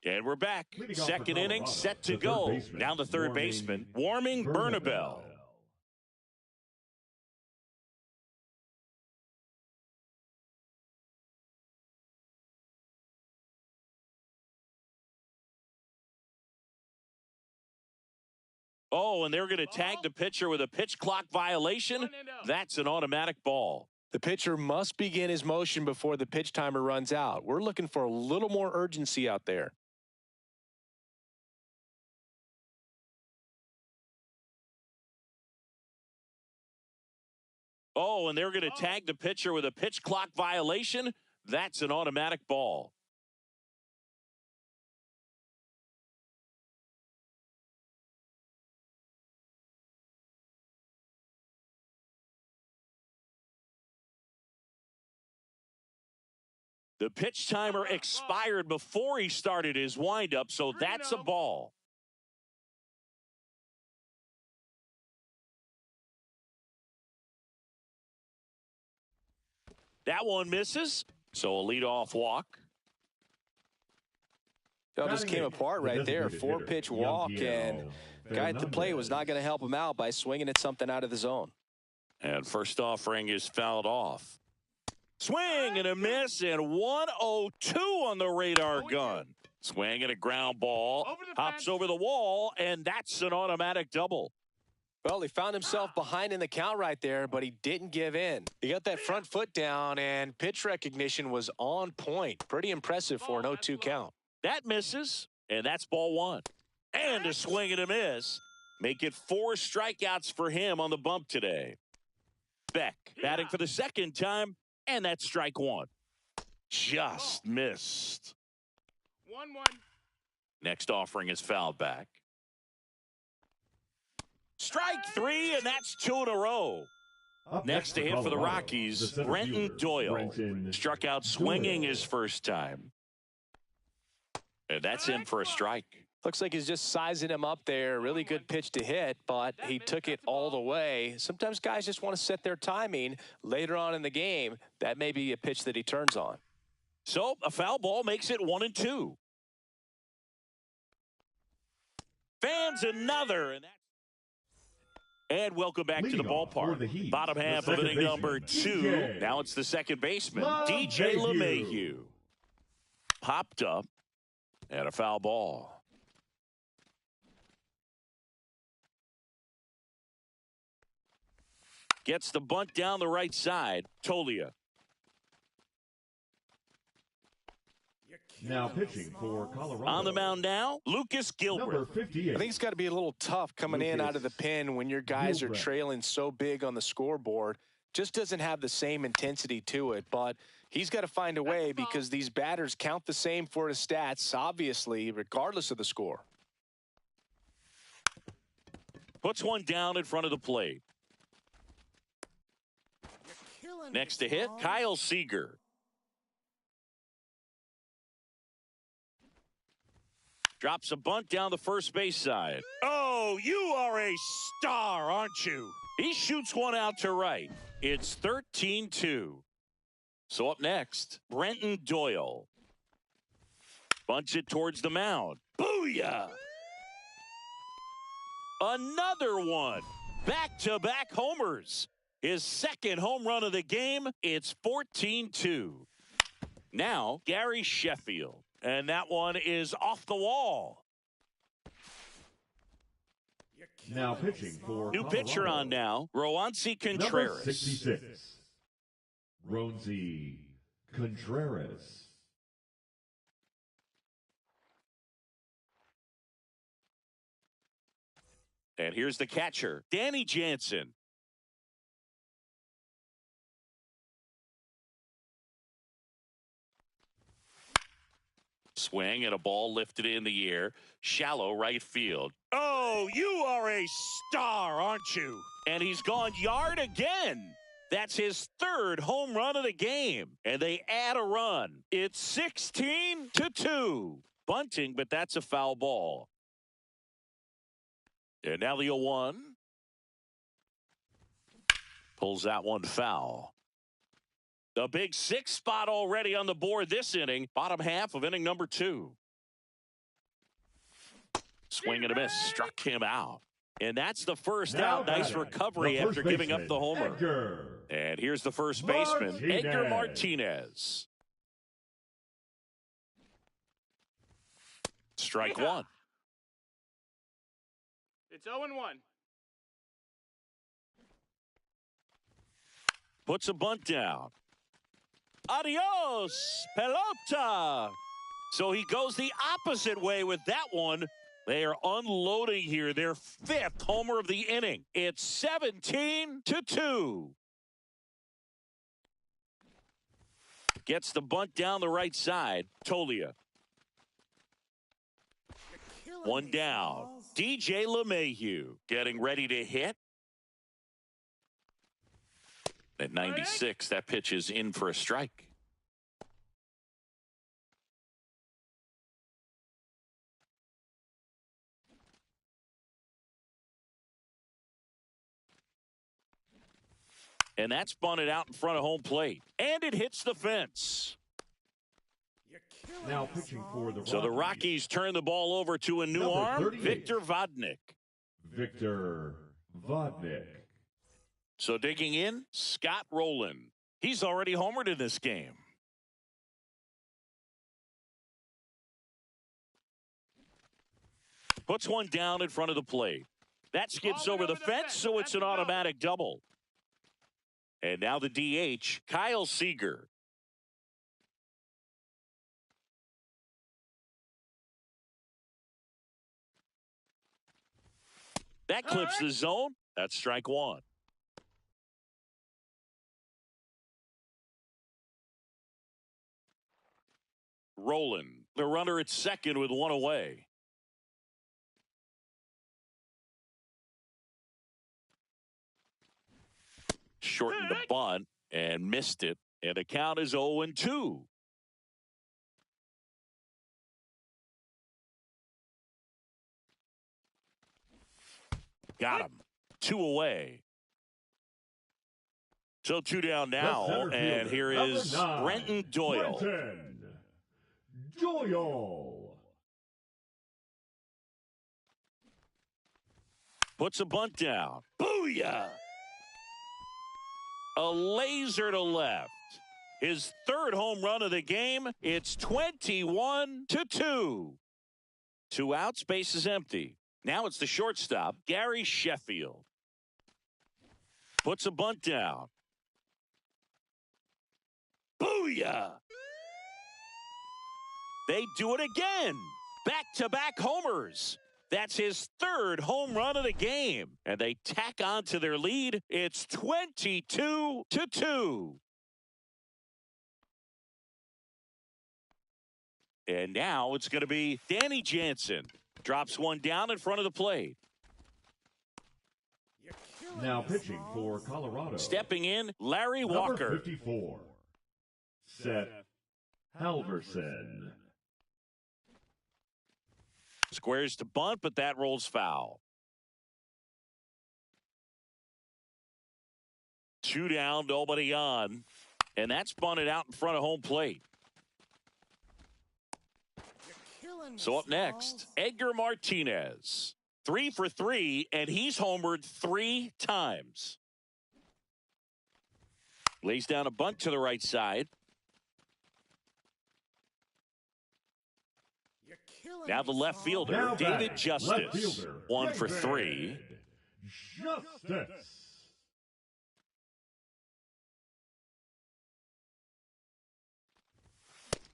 And we're back. Second inning set to go. Now the third baseman, Warming Bernabel. Oh, and they're going to tag the pitcher with a pitch clock violation. That's an automatic ball. The pitcher must begin his motion before the pitch timer runs out. We're looking for a little more urgency out there. Oh, and they're going to tag the pitcher with a pitch clock violation. That's an automatic ball. The pitch timer expired before he started his windup, so that's a ball. That one misses, so a leadoff walk. That just came apart right there. 4-pitch walk, and guy at the plate was not going to help him out by swinging at something out of the zone. And first offering is fouled off. Swing and a miss, and 102 on the radar gun. Swing and a ground ball. Hops over the wall, and that's an automatic double. Well, he found himself behind in the count right there, but he didn't give in. He got that front foot down, and pitch recognition was on point. Pretty impressive for an 0-2 count. That misses, and that's ball one. And a swing and a miss. Make it 4 strikeouts for him on the bump today. Beck batting for the second time, and that's strike one. Just missed. 1-1. Next offering is fouled back. Strike 3, and that's 2 in a row. Next to hit for the Rockies, Brenton Doyle. Struck out swinging his first time. And that's in for a strike. Looks like he's just sizing him up there. Really good pitch to hit, but he took it all the way. Sometimes guys just want to set their timing later on in the game. That may be a pitch that he turns on. So a foul ball makes it 1-2. Fans another. And welcome back to the ballpark. Bottom half of inning number 2. Now it's the second baseman, DJ LeMahieu. Popped up and a foul ball. Gets the bunt down the right side. Tolia. Now pitching for Colorado. On the mound now, Lucas Gilbert. Number 58. I think it's got to be a little tough coming in out of the pen when your guys are trailing so big on the scoreboard. Just doesn't have the same intensity to it, but he's got to find a way because these batters count the same for his stats, obviously, regardless of the score. Puts one down in front of the plate. Next to hit, Kyle Seager. Drops a bunt down the first base side. Oh, you are a star, aren't you? He shoots one out to right. It's 13-2. So up next, Brenton Doyle. Bunts it towards the mound. Booyah! Another one. Back-to-back homers. His second home run of the game. It's 14-2. Now, Gary Sheffield. And that one is off the wall. Now pitching for New Colorado. pitcher on now, Roansy Contreras. Number 66. Roansy Contreras. And here's the catcher, Danny Jansen. Swing and a ball lifted in the air. Shallow right field. Oh, you are a star, aren't you? And he's gone yard again. That's his third home run of the game. And they add a run. It's 16-2. Bunting, but that's a foul ball. And now the 0-1. Pulls that one foul. The big 6 spot already on the board this inning. Bottom half of inning number 2. Swing and a miss. Struck him out. And that's the first out. Nice recovery after giving up the homer. Edgar. And here's the first baseman, Edgar Martinez. Strike one. It's 0-1. Puts a bunt down. Adios, pelota. So he goes the opposite way with that one. They are unloading here their 5th homer of the inning. It's 17-2. Gets the bunt down the right side. Tolia. One down. DJ LeMahieu getting ready to hit. At 96, that pitch is in for a strike. And that's bunted out in front of home plate. And it hits the fence. Now pitching for the Rockies. So the Rockies turn the ball over to a new Number arm, 38. Victor Vodnik. Victor Vodnik. So digging in, Scott Rowland. He's already homered in this game. Puts one down in front of the plate. That skips over the fence, so it's an automatic double. And now the DH, Kyle Seager. That clips the zone. That's strike one. Rowland, the runner at second with one away. Shortened the bunt and missed it. And the count is 0-2. Got him. 2 away. So 2 down now, and here is Brenton Doyle. Puts a bunt down. Booyah! A laser to left. His third home run of the game. It's 21-2. 2 outs, base is empty. Now it's the shortstop, Gary Sheffield. Puts a bunt down. Booyah! They do it again. Back-to-back homers. That's his third home run of the game. And they tack on to their lead. It's 22-2. And now it's going to be Danny Jansen. Drops one down in front of the plate. Now pitching for Colorado. Stepping in, Larry Walker. Number 54, Seth Halverson. Squares to bunt, but that rolls foul. 2 down, nobody on. And that's bunted out in front of home plate. So up next, Edgar Martinez. 3 for 3, and he's homered 3 times. Lays down a bunt to the right side. Now the left fielder, David Justice. 1 for 3. Justice.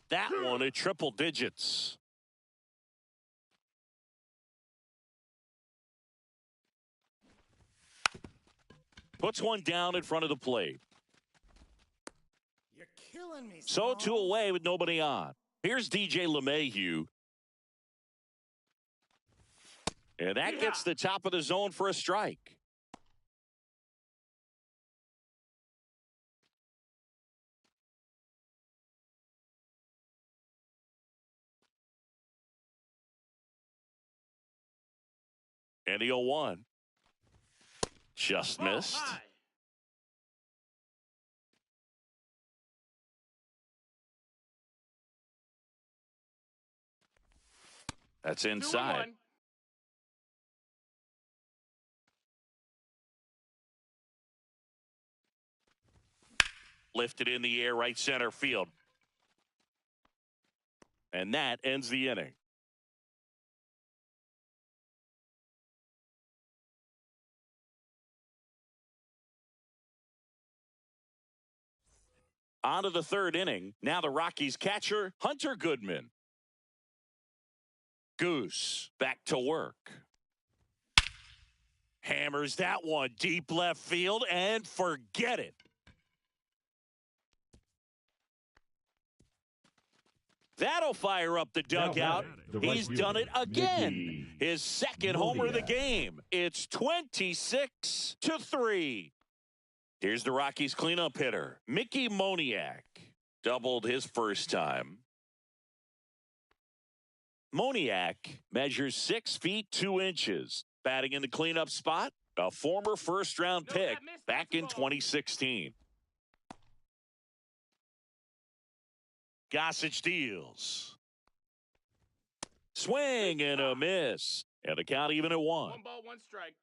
That one at triple digits. Puts one down in front of the plate. You're killing me. So 2 away with nobody on. Here's DJ LeMahieu. And that gets the top of the zone for a strike. And the 0-1. Just missed. That's inside. Lifted in the air, right center field. And that ends the inning. On to the third inning. Now the Rockies catcher, Hunter Goodman. Goose back to work. Hammers that one deep left field and forget it. That'll fire up the dugout. He's done it again. His second homer of the game. It's 26-3. Here's the Rockies cleanup hitter, Mickey Moniak. Doubled his first time. Moniak measures 6 feet 2 inches. Batting in the cleanup spot, a former first-round pick back in 2016. Gossage deals. Swing and a miss. And the count even at 1. 1 ball, 1 strike.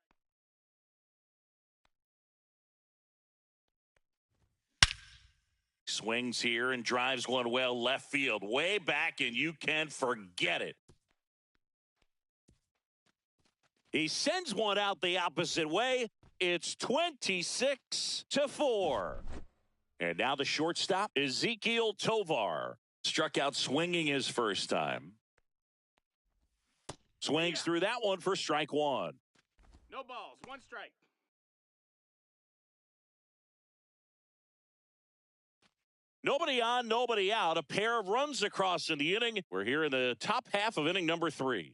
Swings here and drives one well left field. Way back, and you can forget it. He sends one out the opposite way. It's 26-4. And now the shortstop, Ezekiel Tovar. Struck out swinging his first time. Swings through that one for strike one. No balls, one strike. Nobody on, nobody out. A pair of runs across in the inning. We're here in the top half of inning number 3.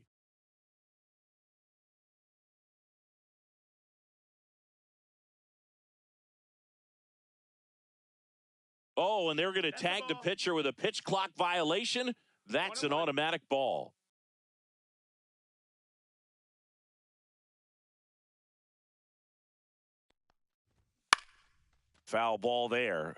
Oh, and they're going to tag the pitcher with a pitch clock violation. That's an automatic ball. Foul ball there.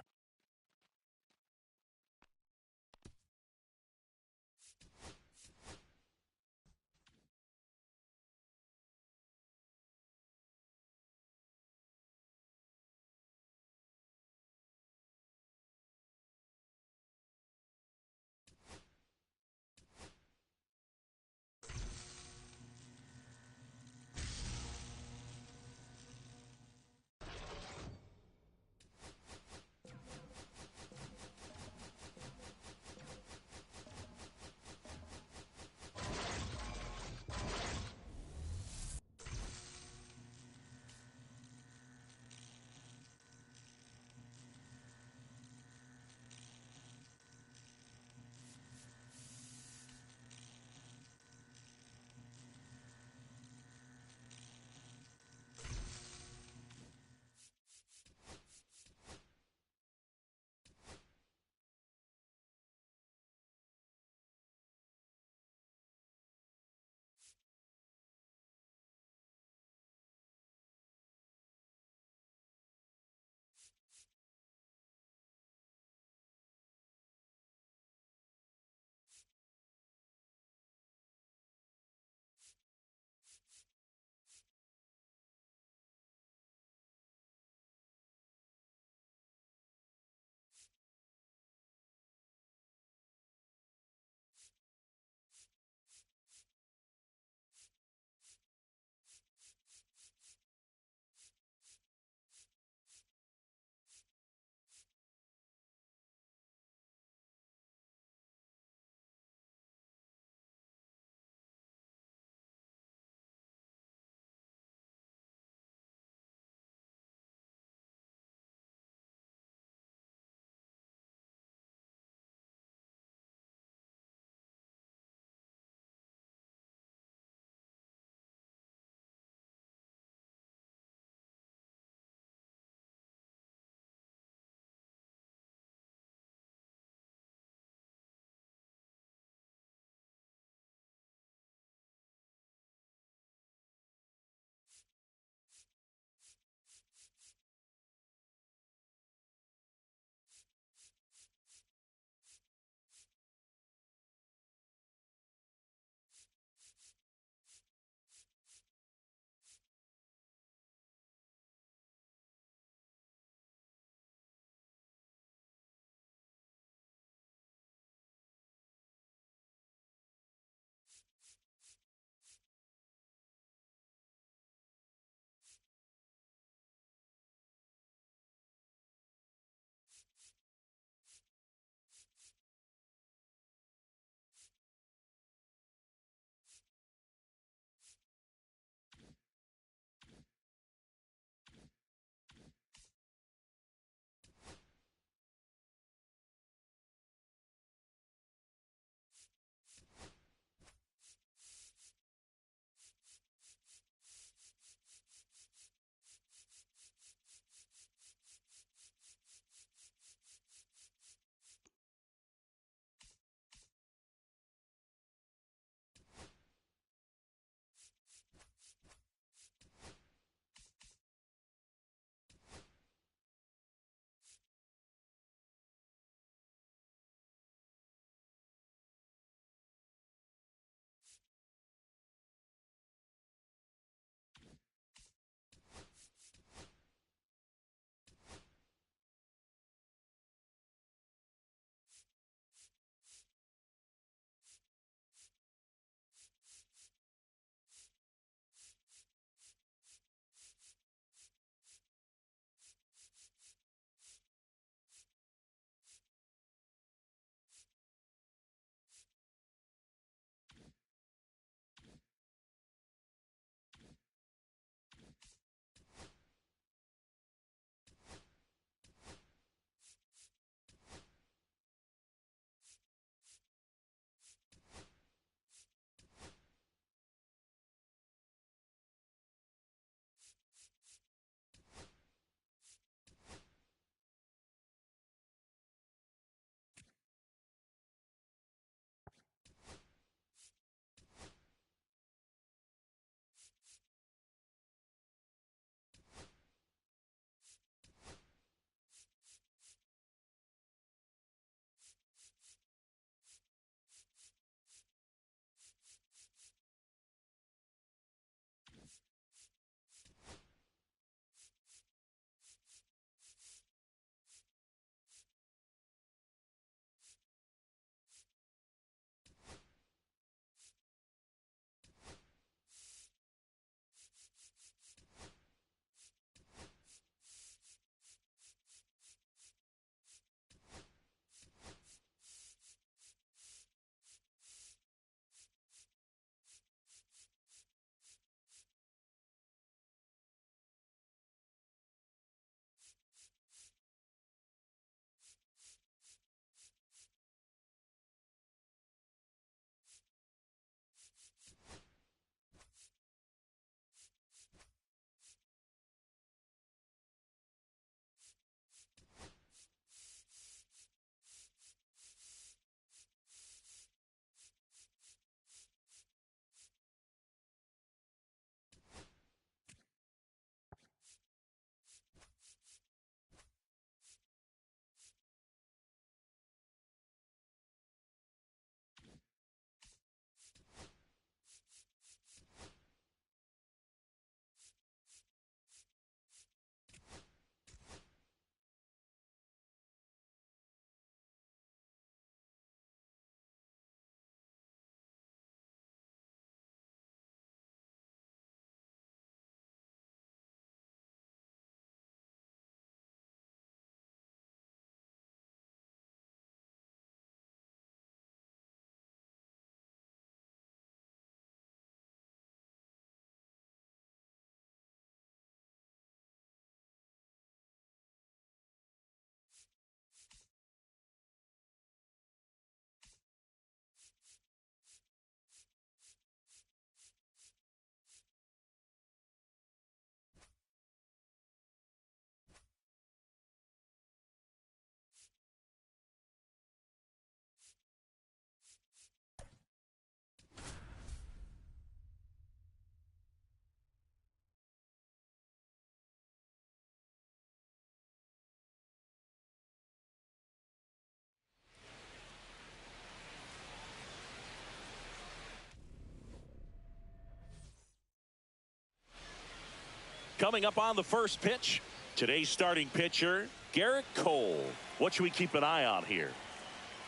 Coming up on the first pitch, today's starting pitcher, Garrett Cole. What should we keep an eye on here?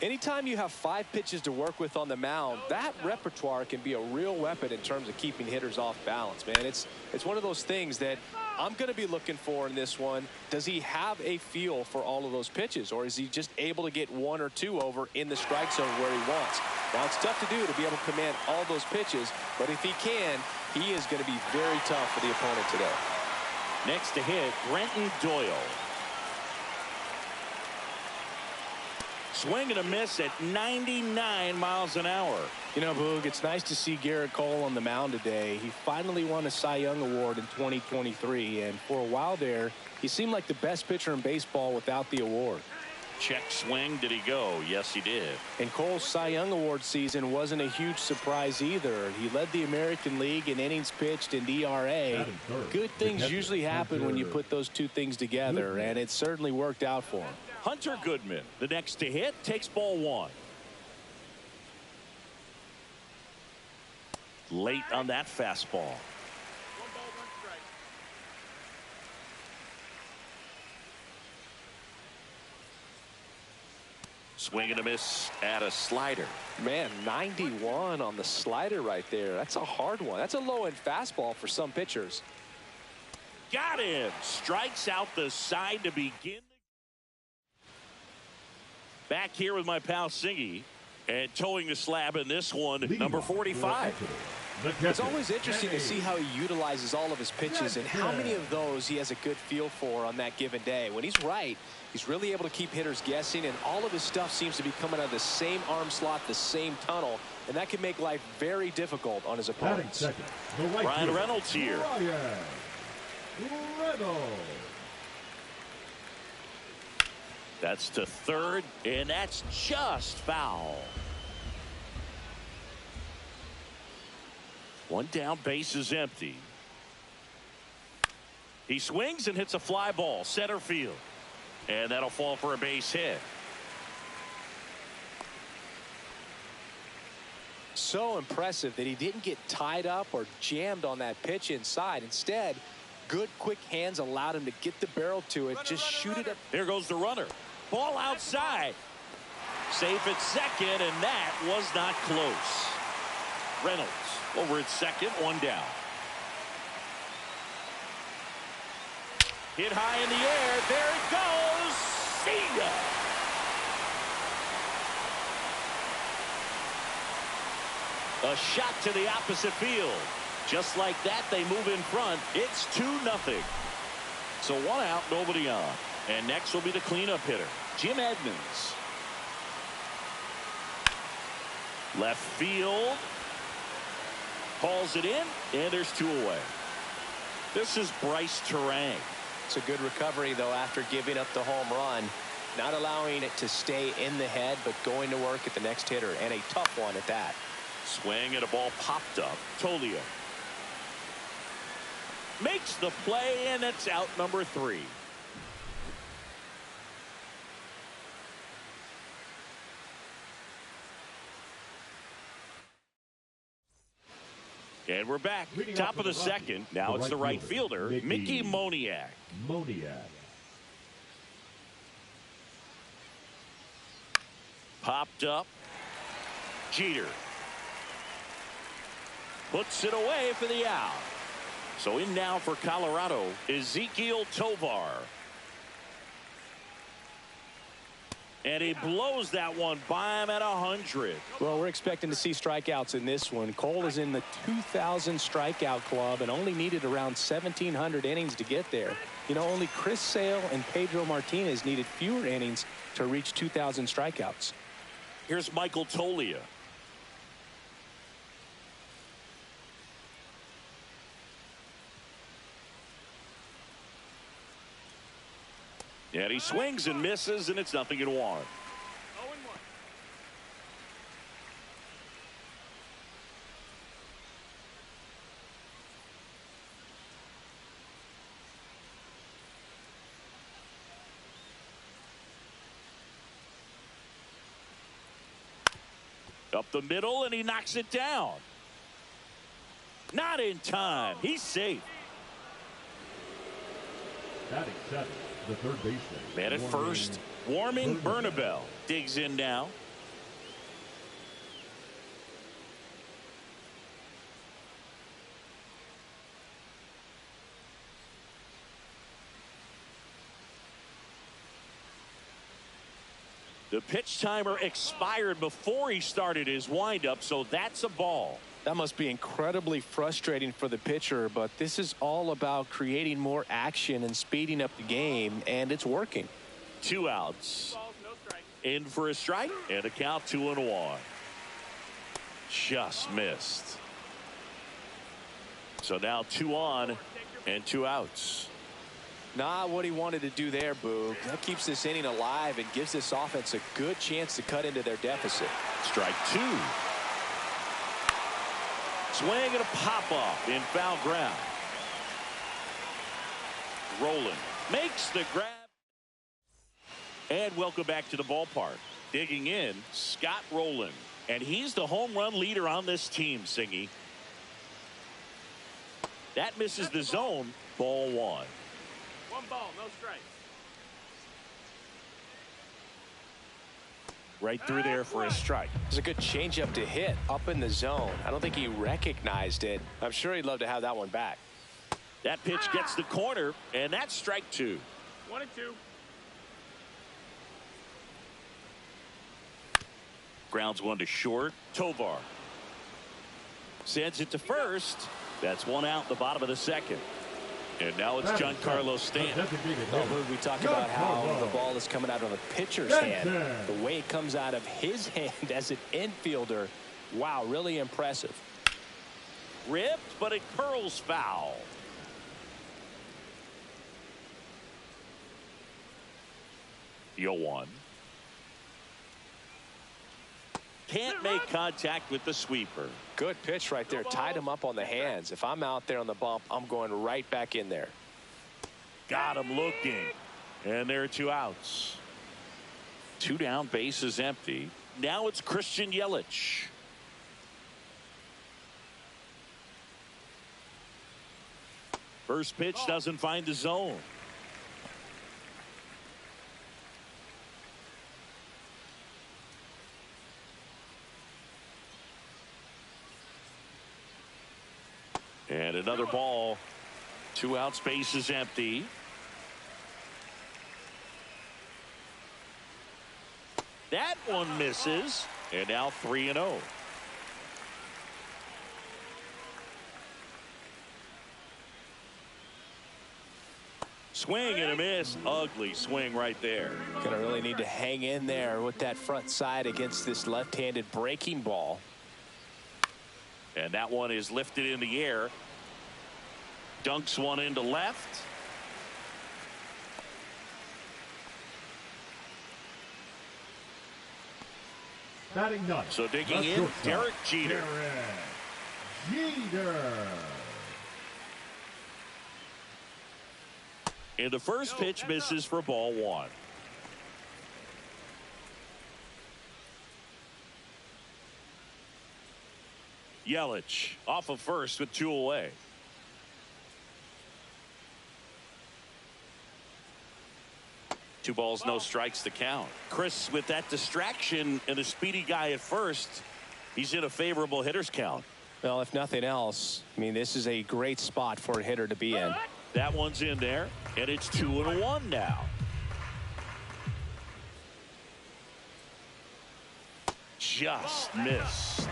Anytime you have 5 pitches to work with on the mound, that repertoire can be a real weapon in terms of keeping hitters off balance, man. It's one of those things that I'm going to be looking for in this one. Does he have a feel for all of those pitches, or is he just able to get 1 or 2 over in the strike zone where he wants? Now, it's tough to do to be able to command all those pitches, but if he can, he is going to be very tough for the opponent today. Next to hit, Brenton Doyle. Swing and a miss at 99 miles an hour. You know, Boog, it's nice to see Garrett Cole on the mound today. He finally won a Cy Young Award in 2023, and for a while there, he seemed like the best pitcher in baseball without the award. Check swing. Did he go? Yes, he did. And Cole's Cy Young Award season wasn't a huge surprise either. He led the American League in innings pitched and ERA. Good things usually happen when you put those two things together, and it certainly worked out for him. Hunter Goodman, the next to hit, takes ball 1. Late on that fastball. 1 ball, 1 strike. Swing and a miss at a slider. Man, 91 on the slider right there. That's a hard one. That's a low-end fastball for some pitchers. Got him. Strikes out the side to begin. Back here with my pal Singy, and towing the slab in this one, number 45. It's always interesting to see how he utilizes all of his pitches and how many of those he has a good feel for on that given day. When he's right, he's really able to keep hitters guessing, and all of his stuff seems to be coming out of the same arm slot, the same tunnel, and that can make life very difficult on his opponents. Ryan Reynolds here. That's to third, and that's just foul. 1 down, base is empty. He swings and hits a fly ball, center field. And that'll fall for a base hit. So impressive that he didn't get tied up or jammed on that pitch inside. Instead, good quick hands allowed him to get the barrel to it, just shoot it up. Here goes the runner. Ball outside. Safe at second, and that was not close. Reynolds over at second, 1 down. Hit high in the air. There it goes. See ya. A shot to the opposite field. Just like that, they move in front. It's 2-0. So 1 out, nobody on. And next will be the cleanup hitter, Jim Edmonds. Left field. Calls it in, and there's 2 away. This is Bryce Terang. It's a good recovery, though, after giving up the home run. Not allowing it to stay in the head, but going to work at the next hitter, and a tough one at that. Swing and a ball popped up. Tolio makes the play, and it's out number 3. And we're back. Top of the second. Now it's the right fielder, Mickey Moniak. Popped up. Jeter puts it away for the out. So in now for Colorado, Ezequiel Tovar. And he blows that one by him at 100. Well, we're expecting to see strikeouts in this one. Cole is in the 2,000 strikeout club and only needed around 1,700 innings to get there. You know, only Chris Sale and Pedro Martinez needed fewer innings to reach 2,000 strikeouts. Here's Michael Toglia. And he swings and misses, and it's 0-1. 0-1. Up the middle, and he knocks it down. Not in time. He's safe. Batting seven, the third baseman. Man at first, warming Bernabel. Digs in now. The pitch timer expired before he started his windup, so that's a ball. That must be incredibly frustrating for the pitcher, but this is all about creating more action and speeding up the game, and it's working. 2 outs. Balls, no strike. In for a strike, and a count 2-1. Just missed. So now 2 on and 2 outs. Not what he wanted to do there, Boog. That keeps this inning alive and gives this offense a good chance to cut into their deficit. Strike 2. Swing and a pop-off in foul ground. Rowland makes the grab. And welcome back to the ballpark. Digging in, Scott Rowland. And he's the home run leader on this team, Singy. That misses the zone. Ball 1. 1 ball, no strikes. Right through there for a strike. It's a good changeup to hit up in the zone. I don't think he recognized it. I'm sure he'd love to have that one back. That pitch gets the corner, and that's strike 2. 1 and 2. Grounds one to short. Tovar sends it to first. That's 1 out in the bottom of the second. And now it's Giancarlo Stanton. We talk about how the ball is coming out of a pitcher's hand. The way it comes out of his hand as an infielder. Wow, really impressive. Ripped, but it curls foul. Deal 1. Can't make contact with the sweeper. Good pitch right there. Tied him up on the hands. If I'm out there on the bump, I'm going right back in there. Got him looking. And there are 2 outs. 2 down, base is empty. Now it's Christian Yelich. First pitch doesn't find the zone. And another ball. 2 outs, base is empty. That one misses. And now 3-0. Swing and a miss. Ugly swing right there. Gonna really need to hang in there with that front side against this left-handed breaking ball. And that one is lifted in the air. Dunks one into left. Batting none. So digging in, Derek Jeter. And the first pitch misses for ball 1. Yelich off of first with 2 away. Two balls, no strikes to count. Chris, with that distraction and a speedy guy at first, he's in a favorable hitter's count. Well, if nothing else, I mean, this is a great spot for a hitter to be in. That one's in there, and it's 2-1 now. Just missed.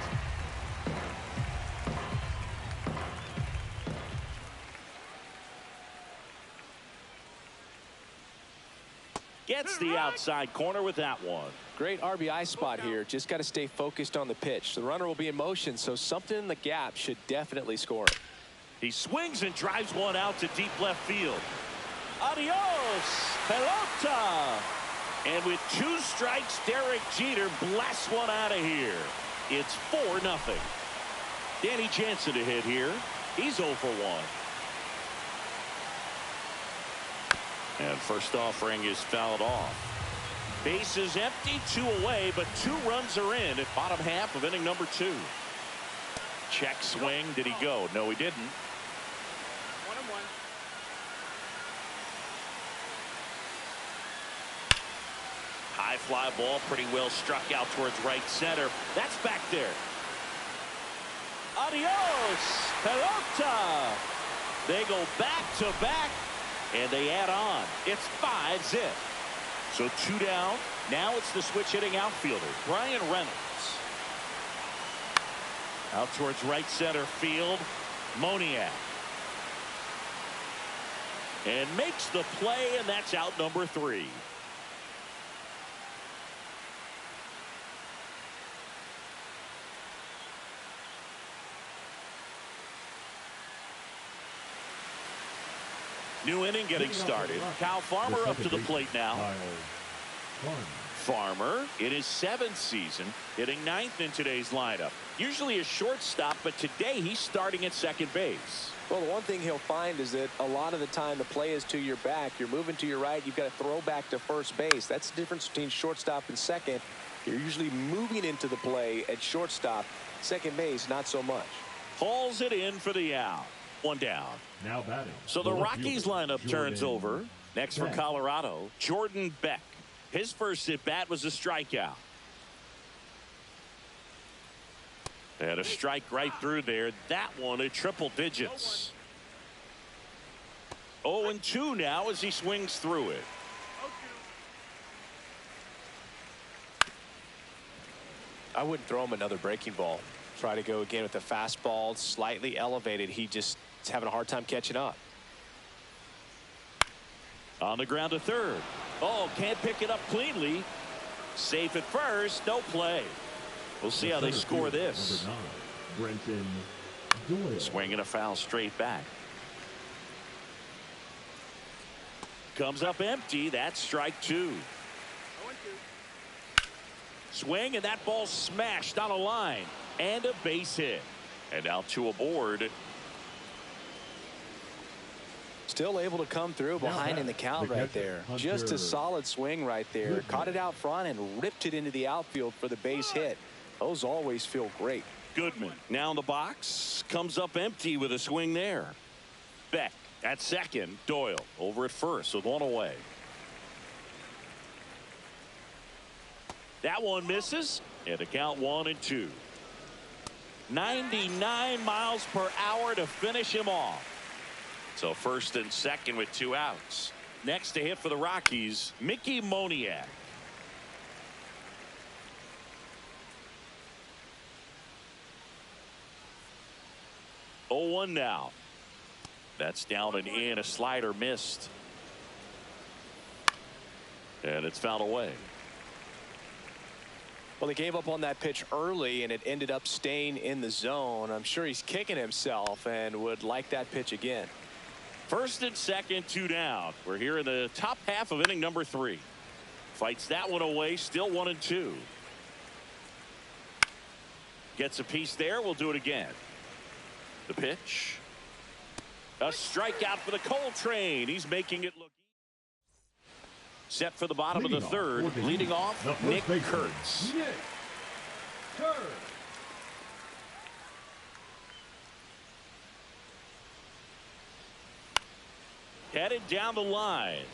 Gets the outside corner with that one. Great RBI spot here. Just got to stay focused on the pitch. The runner will be in motion, so something in the gap should definitely score it. He swings and drives one out to deep left field. Adios, pelota. And with 2 strikes, Derek Jeter blasts one out of here. It's 4-0. Danny Jansen to hit here. He's 0 for 1. And first offering is fouled off. Base is empty, 2 away, but 2 runs are in at bottom half of inning number 2. Check swing. Did he go? No, he didn't. 1-1. High fly ball, pretty well struck out towards right center. That's back there. Adios, pelota. They go back to back, and they add on. It's 5-zip. So 2 down. Now it's the switch hitting outfielder, Brian Reynolds. Out towards right center field, Moniak. And makes the play, and that's out number 3. New inning getting started. Kyle Farmer up to the plate now. Farmer in his 7th season, hitting 9th in today's lineup. Usually a shortstop, but today he's starting at second base. Well, the one thing he'll find is that a lot of the time the play is to your back. You're moving to your right. You've got to throw back to first base. That's the difference between shortstop and second. You're usually moving into the play at shortstop. Second base, not so much. Hauls it in for the out. 1 down. Now batting. So the Rockies lineup turns over. Next for Colorado, Jordan Beck. His first at bat was a strikeout. And a strike right through there. That one at triple digits. 0-2 now as he swings through it. I wouldn't throw him another breaking ball. Try to go again with the fastball, slightly elevated. He just is having a hard time catching up. On the ground to third. Oh, can't pick it up cleanly. Safe at first. No play. We'll see how they score this. Swinging a foul straight back. Comes up empty. That's strike 2. Swing, and that ball smashed on a line. And a base hit. And now 2 aboard. Still able to come through behind in the count right there. Just a solid swing right there. Caught it out front and ripped it into the outfield for the base hit. Those always feel great. Goodman now in the box. Comes up empty with a swing there. Beck at second. Doyle over at first with 1 away. That one misses. And the count 1-2. 99 miles per hour to finish him off. So first and second with 2 outs. Next to hit for the Rockies, Mickey Moniak. Oh, 1 now. That's down and in. A slider missed. And it's fouled away. Well, he gave up on that pitch early, and it ended up staying in the zone. I'm sure he's kicking himself and would like that pitch again. First and second, 2 down. We're here in the top half of inning number 3. Fights that one away, still 1-2. Gets a piece there. We'll do it again. The pitch. A strikeout for the Coltrane. He's making it look. Set for the bottom of the third. Leading off, Nick Kurtz. Headed down the line.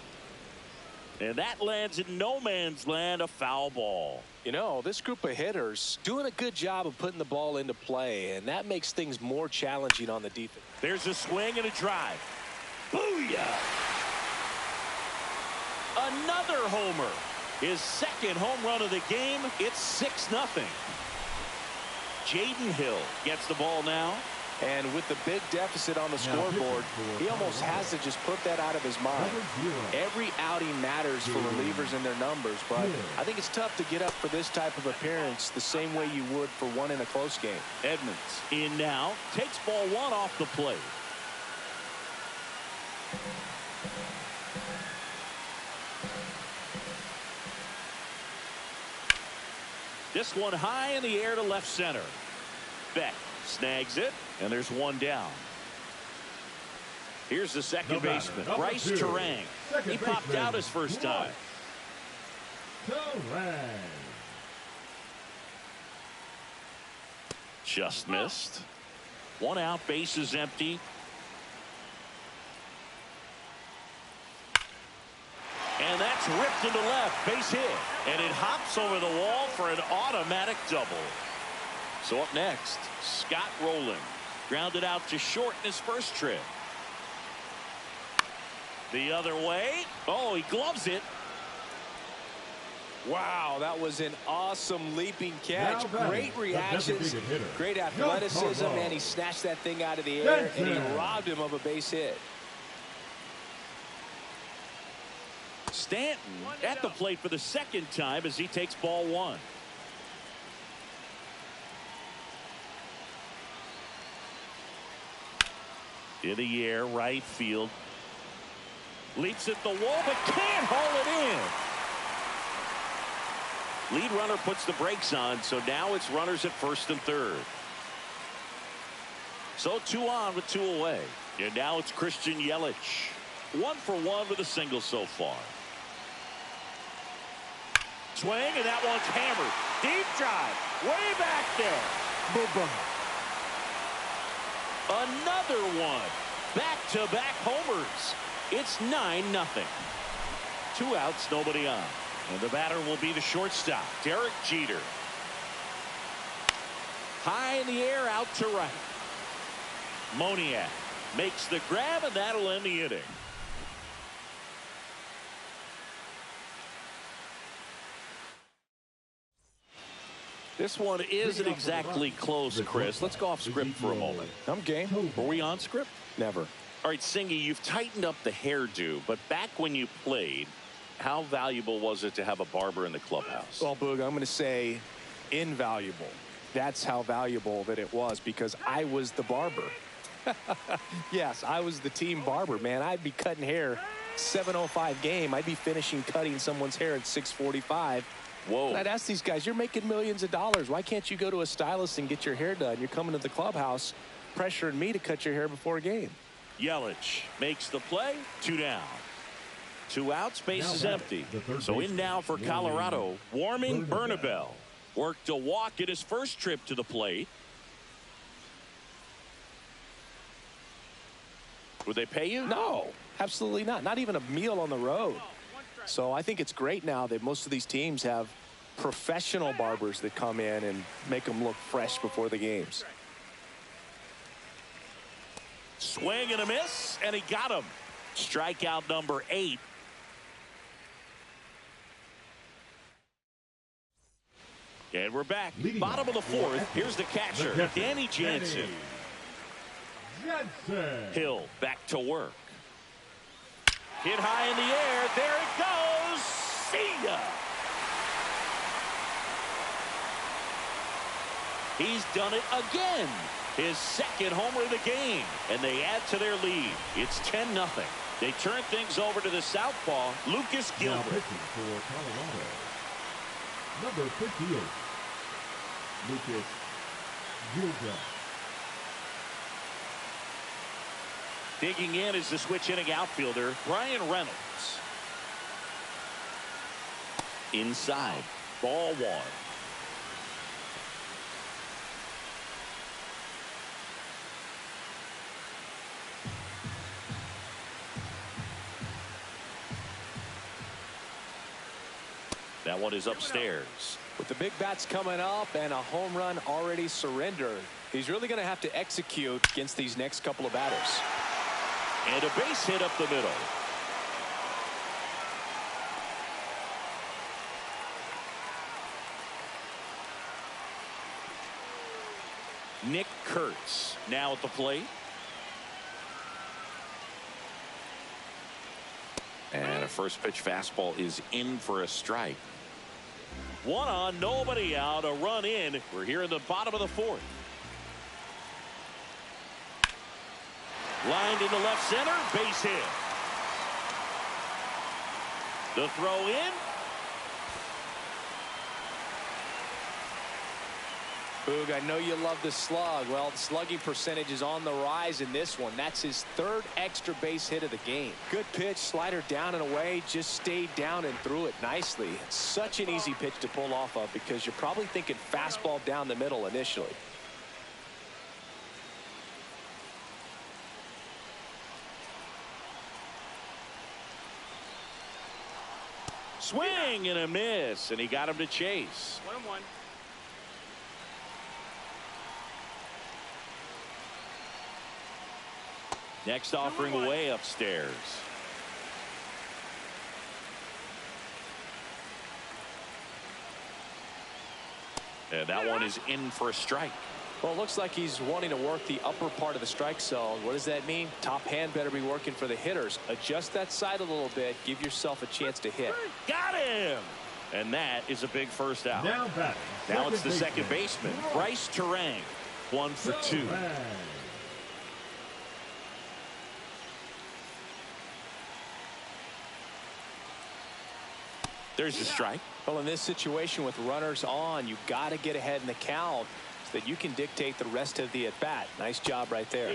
And that lands in no man's land, a foul ball. You know, this group of hitters doing a good job of putting the ball into play, and that makes things more challenging on the defense. There's a swing and a drive. Booyah! Another homer. His second home run of the game. It's 6-0. Jaden Hill gets the ball now. And with the big deficit on the scoreboard, he almost has to just put that out of his mind. Every outing matters for relievers and their numbers, but I think it's tough to get up for this type of appearance the same way you would for one in a close game. Edmonds in now, takes ball 1 off the plate. This one high in the air to left center. Beck snags it, and there's 1 down. Here's the second baseman, Bryce Turang. He popped out his first time. Just missed. 1 out, base is empty. And that's ripped into left. Base hit. And it hops over the wall for an automatic double. So up next, Scott Rowland. Grounded out to short in his first trip. The other way. Oh, he gloves it. Wow, that was an awesome leaping catch. Great reactions, great athleticism, and he snatched that thing out of the air, and he robbed him of a base hit. Stanton at the plate for the second time as he takes ball one. In the air, right field. Leaps at the wall, but can't haul it in. Lead runner puts the brakes on, so now it's runners at first and third. So 2 on with 2 away. And now it's Christian Yelich. 1 for 1 with a single so far. Swing, and that one's hammered. Deep drive, way back there. Boom. Another one. Back-to-back homers. It's 9-0. 2 outs, nobody on. And the batter will be the shortstop, Derek Jeter. High in the air, out to right. Moniak makes the grab, and that'll end the inning. This one isn't exactly close, Chris. Let's go off script for a moment. I'm game. Were we on script? Never. All right, Singy, you've tightened up the hairdo, but back when you played, how valuable was it to have a barber in the clubhouse? Well, Boog, I'm going to say invaluable. That's how valuable that it was, because I was the barber. Yes, I was the team barber, man. I'd be cutting hair 7:05 game. I'd be finishing cutting someone's hair at 6:45. Whoa. And I'd ask these guys, you're making millions of dollars. Why can't you go to a stylist and get your hair done? You're coming to the clubhouse pressuring me to cut your hair before a game. Yelich makes the play. 2 down. 2 outs, base is empty. So in now for Colorado, Warming Bernabel. Worked a walk at his first trip to the plate. Would they pay you? No, absolutely not. Not even a meal on the road. So I think it's great now that most of these teams have professional barbers that come in and make them look fresh before the games. Swing and a miss, and he got him. Strikeout number 8. And we're back. Bottom of the 4th. Here's the catcher, Danny Jansen. Hill back to work. Hit high in the air. There it goes. See ya. He's done it again. His second homer of the game. And they add to their lead. It's 10-0. They turn things over to the southpaw, Lucas Gilbert. Now pitching for Colorado, number 58, Lucas Gilbert. Digging in is the switch hitting outfielder, Brian Reynolds. Inside, ball 1. That one is upstairs. With the big bats coming up and a home run already surrendered, he's really going to have to execute against these next couple of batters. And a base hit up the middle. Nick Kurtz now at the plate. And a first pitch fastball is in for a strike. 1 on, nobody out, a run in. We're here in the bottom of the 4th. Lined into left center, base hit. The throw in. Boog, I know you love the slug. Well, the slugging percentage is on the rise in this one. That's his 3rd extra base hit of the game. Good pitch, slider down and away, just stayed down and threw it nicely. It's such an easy pitch to pull off of because you're probably thinking fastball down the middle initially. Swing and a miss, and he got him to chase. 1-1. Next offering way upstairs. And that one is in for a strike. Well, it looks like he's wanting to work the upper part of the strike zone. What does that mean? Top hand better be working for the hitters. Adjust that side a little bit. Give yourself a chance to hit. Got him! And that is a big first out. Now it's the second baseman, Bryce Terang. 1 for 2. There's the strike. Well, in this situation with runners on, you've got to get ahead in the count so that you can dictate the rest of the at-bat. Nice job right there.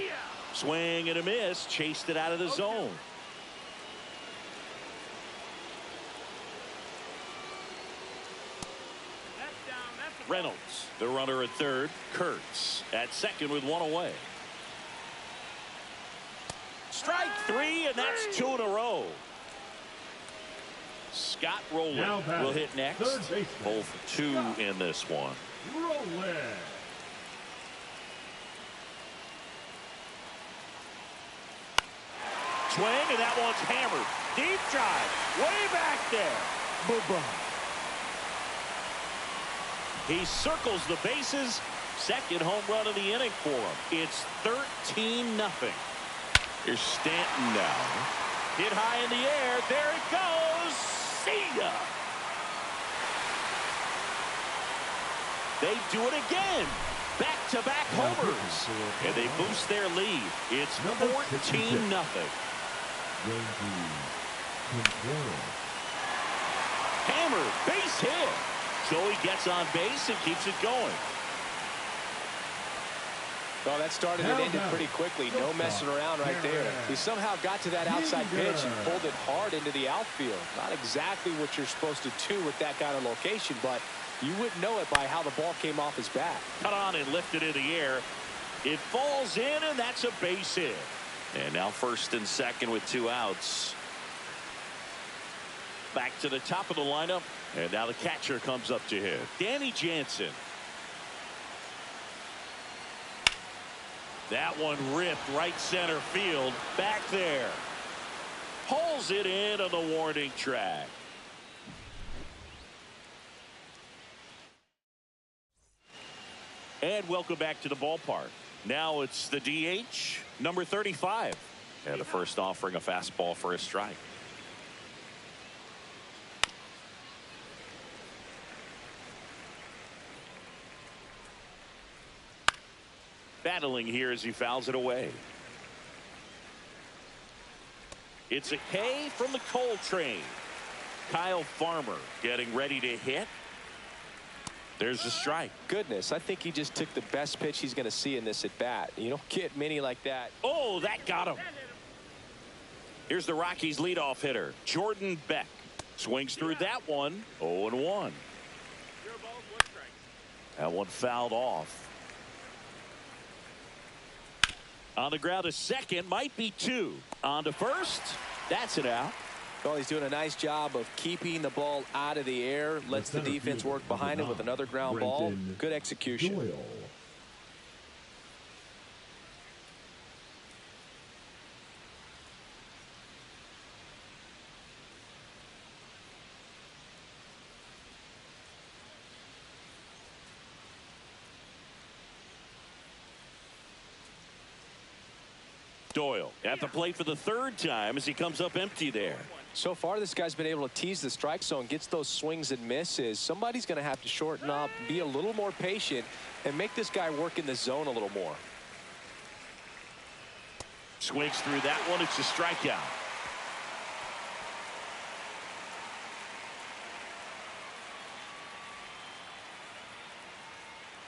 Swing and a miss. Chased it out of the zone. Reynolds, the runner at third. Kurtz at second with one away. Strike 3, and that's 2 in a row. Scott Rowland will hit next. 0 for 2 in this one. Swing, and that one's hammered. Deep drive. Way back there. Boom. He circles the bases. Second home run of the inning for him. It's 13-0. Here's Stanton now. Hit high in the air. There it goes. See ya. They do it again. Back-to-back homers. And they boost their lead. It's 14-0. Hammer, base hit. Joey gets on base and keeps it going. Well, that started and ended pretty quickly. No messing around right there. He somehow got to that outside pitch and pulled it hard into the outfield. Not exactly what you're supposed to do with that kind of location, but you wouldn't know it by how the ball came off his bat. Cut on and lifted in the air. It falls in, and that's a base hit. And now first and second with 2 outs. Back to the top of the lineup. And now the catcher comes up to hit. Danny Jansen. That one ripped right center field. Back there. Pulls it in on the warning track. And welcome back to the ballpark. Now it's the DH, number 35. And the first offering a fastball for a strike. Battling here as he fouls it away. It's a K from the Coltrane. Kyle Farmer getting ready to hit. There's a strike. Goodness, I think he just took the best pitch he's going to see in this at bat. You don't get many like that. Oh, that got him. Here's the Rockies leadoff hitter, Jordan Beck. Swings through that one. 0-1. That one fouled off. On the ground to second, might be 2. On to first. That's it out. Well, he's doing a nice job of keeping the ball out of the air. Lets the defense work behind him with another ground ball. Good execution. Doyle at the plate for the 3rd time as he comes up empty there. So far, this guy's been able to tease the strike zone, gets those swings and misses. Somebody's going to have to shorten up, be a little more patient, and make this guy work in the zone a little more. Swings through that one. It's a strikeout.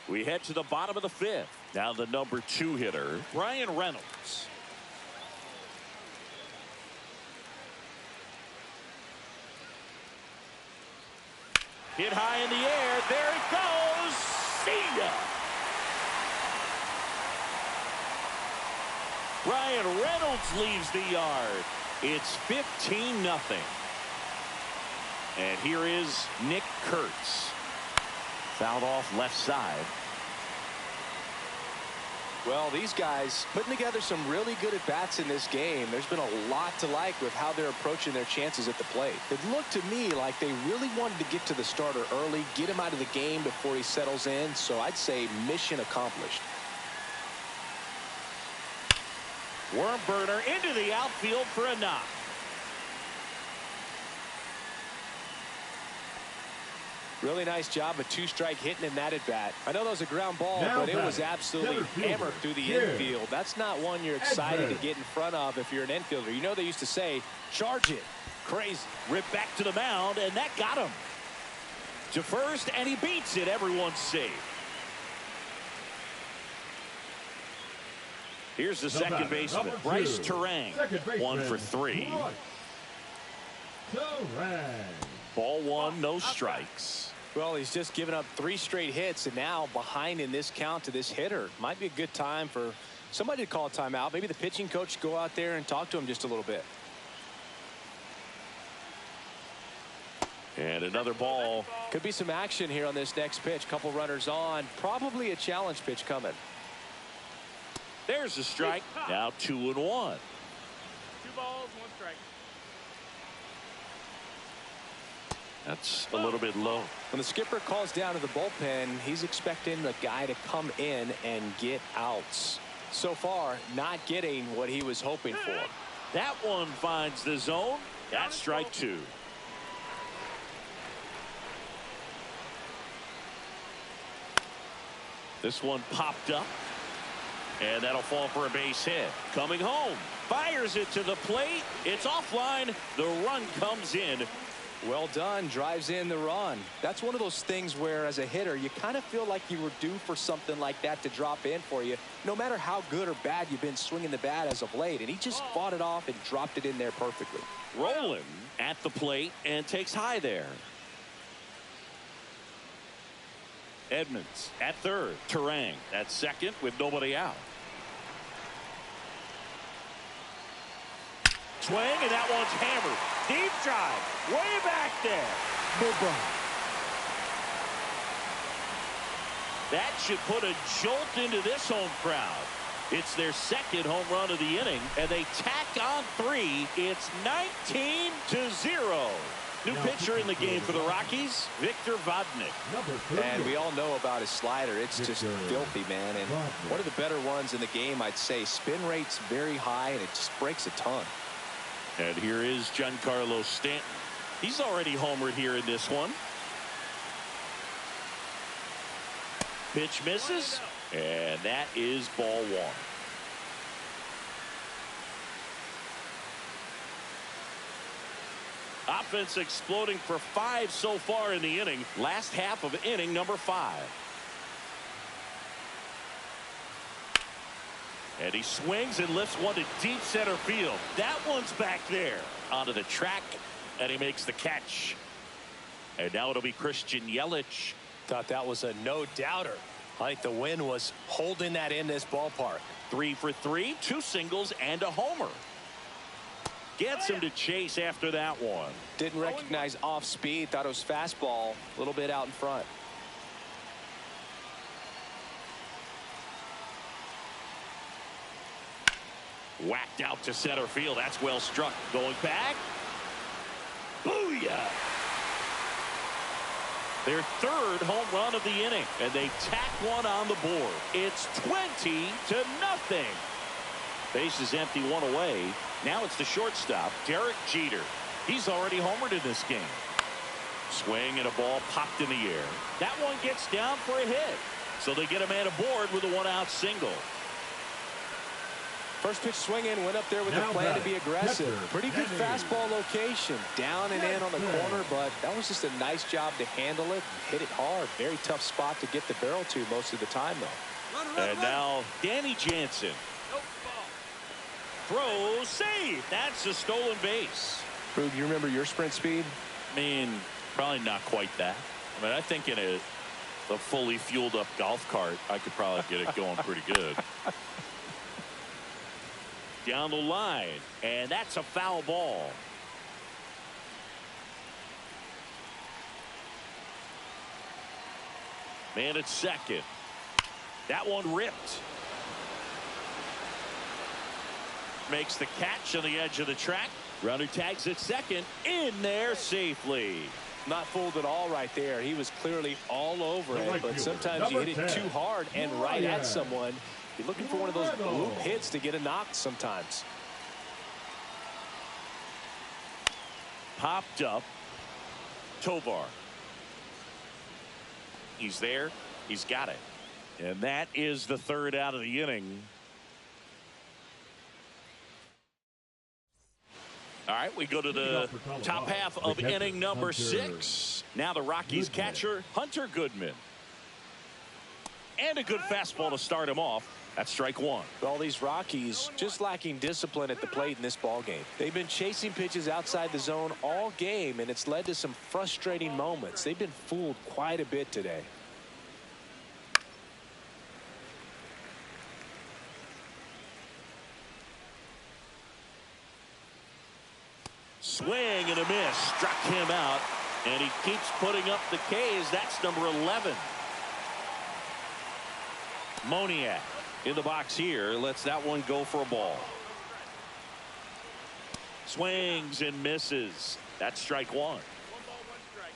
We head to the bottom of the 5th. Now the number 2 hitter, Brian Reynolds. Hit high in the air. There it goes. See ya. Brian Reynolds leaves the yard. It's 15-0. And here is Nick Kurtz. Fouled off left side. Well, these guys putting together some really good at-bats in this game. There's been a lot to like with how they're approaching their chances at the plate. It looked to me like they really wanted to get to the starter early, get him out of the game before he settles in. So I'd say mission accomplished. Worm burner into the outfield for a knock. Really nice job of two-strike hitting in that at-bat. I know that was a ground ball, Now but it was batting, absolutely hammered through the infield. That's not one you're excited to get in front of if you're an infielder. You know they used to say, charge it. Crazy. Ripped back to the mound, and that got him. To first, and he beats it. Everyone's safe. Here's the second baseman, Bryce Terang. 1 for 3. Ball 1, no strikes. Well, he's just given up 3 straight hits, and now behind in this count to this hitter. Might be a good time for somebody to call a timeout. Maybe the pitching coach go out there and talk to him just a little bit. And another ball. Could be some action here on this next pitch. Couple runners on. Probably a challenge pitch coming. There's the strike. Now 2-1. 2 balls, 1 strike. That's a little bit low. When the skipper calls down to the bullpen, he's expecting the guy to come in and get outs. So far, not getting what he was hoping for. That one finds the zone. That's strike 2. This one popped up. And that'll fall for a base hit. Coming home. Fires it to the plate. It's offline. The run comes in. Well done. Drives in the run. That's one of those things where, as a hitter, you kind of feel like you were due for something like that to drop in for you, no matter how good or bad you've been swinging the bat as of late. And he just fought it off and dropped it in there perfectly. Rolling at the plate and takes high there. Edmonds at third. Terang at second with nobody out. Swing, and that one's hammered. Deep drive. Way back there. That should put a jolt into this home crowd. It's their second home run of the inning, and they tack on 3. It's 19-0. New pitcher in the game for the Rockies, Victor Vodnik. And we all know about his slider. It's just filthy, man. And one of the better ones in the game, I'd say. Spin rate's very high, and it just breaks a ton. And here is Giancarlo Stanton. He's already homered here in this one. Pitch misses, and that is ball 1. Offense exploding for 5 so far in the inning. Last half of inning number 5. And he swings and lifts one to deep center field. That one's back there onto the track, and he makes the catch. And now it'll be Christian Yelich. Thought that was a no-doubter. I think the win was holding that in this ballpark. 3 for 3, 2 singles and a homer. Gets him to chase after that one. Didn't recognize off speed. Thought it was fastball. A little bit out in front. Whacked out to center field. That's well struck. Going back. Booyah! Their 3rd home run of the inning, and they tack one on the board. It's 20-0. Base is empty, 1 away. Now it's the shortstop, Derek Jeter. He's already homered in this game. Swing and a ball popped in the air. That one gets down for a hit. So they get a man aboard with a 1-out single. First pitch swinging, went up there with the plan to be aggressive. Pretty good fastball location. Down and in on the corner, but that was just a nice job to handle it. Hit it hard. Very tough spot to get the barrel to most of the time, though. And now Danny Jansen. Throw, save. That's a stolen base. Boog, you remember your sprint speed? I mean, probably not quite that. I mean, I think in a fully fueled up golf cart, I could probably get it going pretty good. Down the line, and that's a foul ball. Man at second. That one ripped. Makes the catch on the edge of the track. Runner tags at second. In there safely. Not fooled at all right there. He was clearly all over it, but sometimes you hit it too hard and right at someone. You're looking for one of those loop hits to get a knock sometimes. Popped up. Tovar. He's there. He's got it. And that is the third out of the inning. All right, we go to the top half of inning number 6. Now the Rockies catcher, Hunter Goodman. And a good fastball to start him off. That's strike one. Well, these Rockies just lacking discipline at the plate in this ball game. They've been chasing pitches outside the zone all game, and it's led to some frustrating moments. They've been fooled quite a bit today. Swing and a miss. Struck him out. And he keeps putting up the Ks. That's number 11. Moniak in the box here. Lets that one go for a ball. Swings and misses. That's strike one. 1 ball, 1 strike.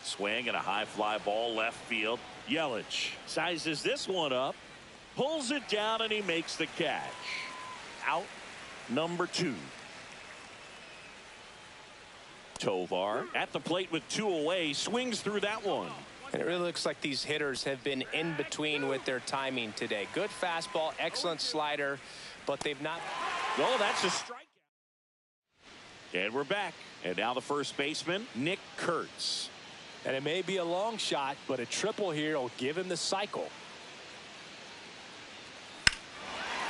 Swing and a high fly ball left field. Yelich sizes this one up. Pulls it down and he makes the catch. Out number 2. Tovar at the plate with 2 away, swings through that one. And it really looks like these hitters have been in between with their timing today. Good fastball, excellent slider, but they've not. Oh, that's a strikeout. And we're back. And now the first baseman, Nick Kurtz. And it may be a long shot, but a triple here will give him the cycle.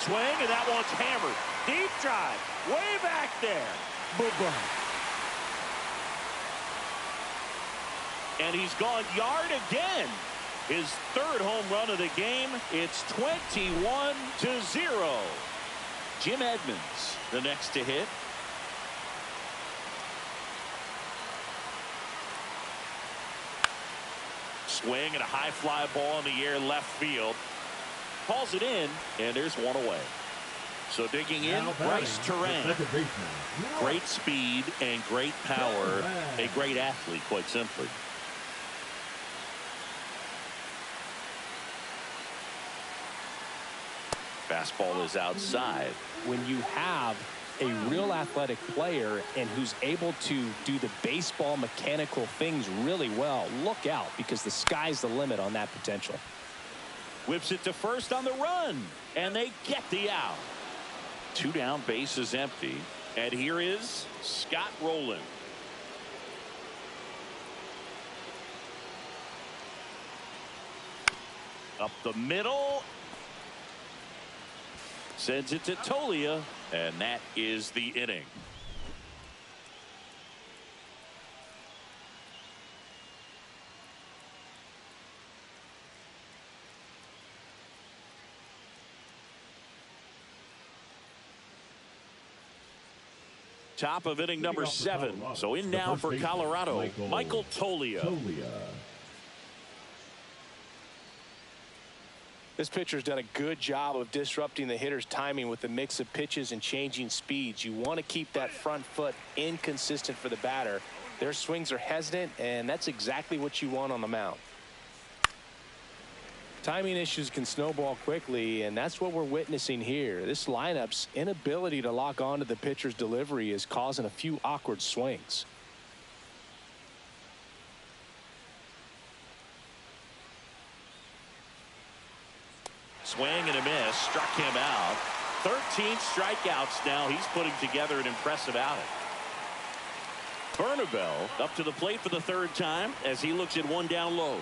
Swing, and that one's hammered. Deep drive, way back there. Bye-bye. And he's gone yard again. His 3rd home run of the game. It's 21-0. Jim Edmonds, the next to hit. Swing and a high fly ball in the air left field. Calls it in, and there's one away. So digging in, Bryce Terang. Great speed and great power. A great athlete, quite simply. Fastball is outside. When you have a real athletic player and who's able to do the baseball mechanical things really well, look out, because the sky's the limit on that potential. Whips it to first on the run, and they get the out. 2 down, base is empty. And here is Scott Rowland. Up the middle. Sends it to Tolia, and that is the inning. Top of inning number 7. So in now for Colorado, Michael Tolia. This pitcher's done a good job of disrupting the hitter's timing with the mix of pitches and changing speeds. You want to keep that front foot inconsistent for the batter. Their swings are hesitant, and that's exactly what you want on the mound. Timing issues can snowball quickly, and that's what we're witnessing here. This lineup's inability to lock onto the pitcher's delivery is causing a few awkward swings. Swing and a miss. Struck him out. 13 strikeouts now. He's putting together an impressive outing. Bernabel up to the plate for the 3rd time as he looks at one down low.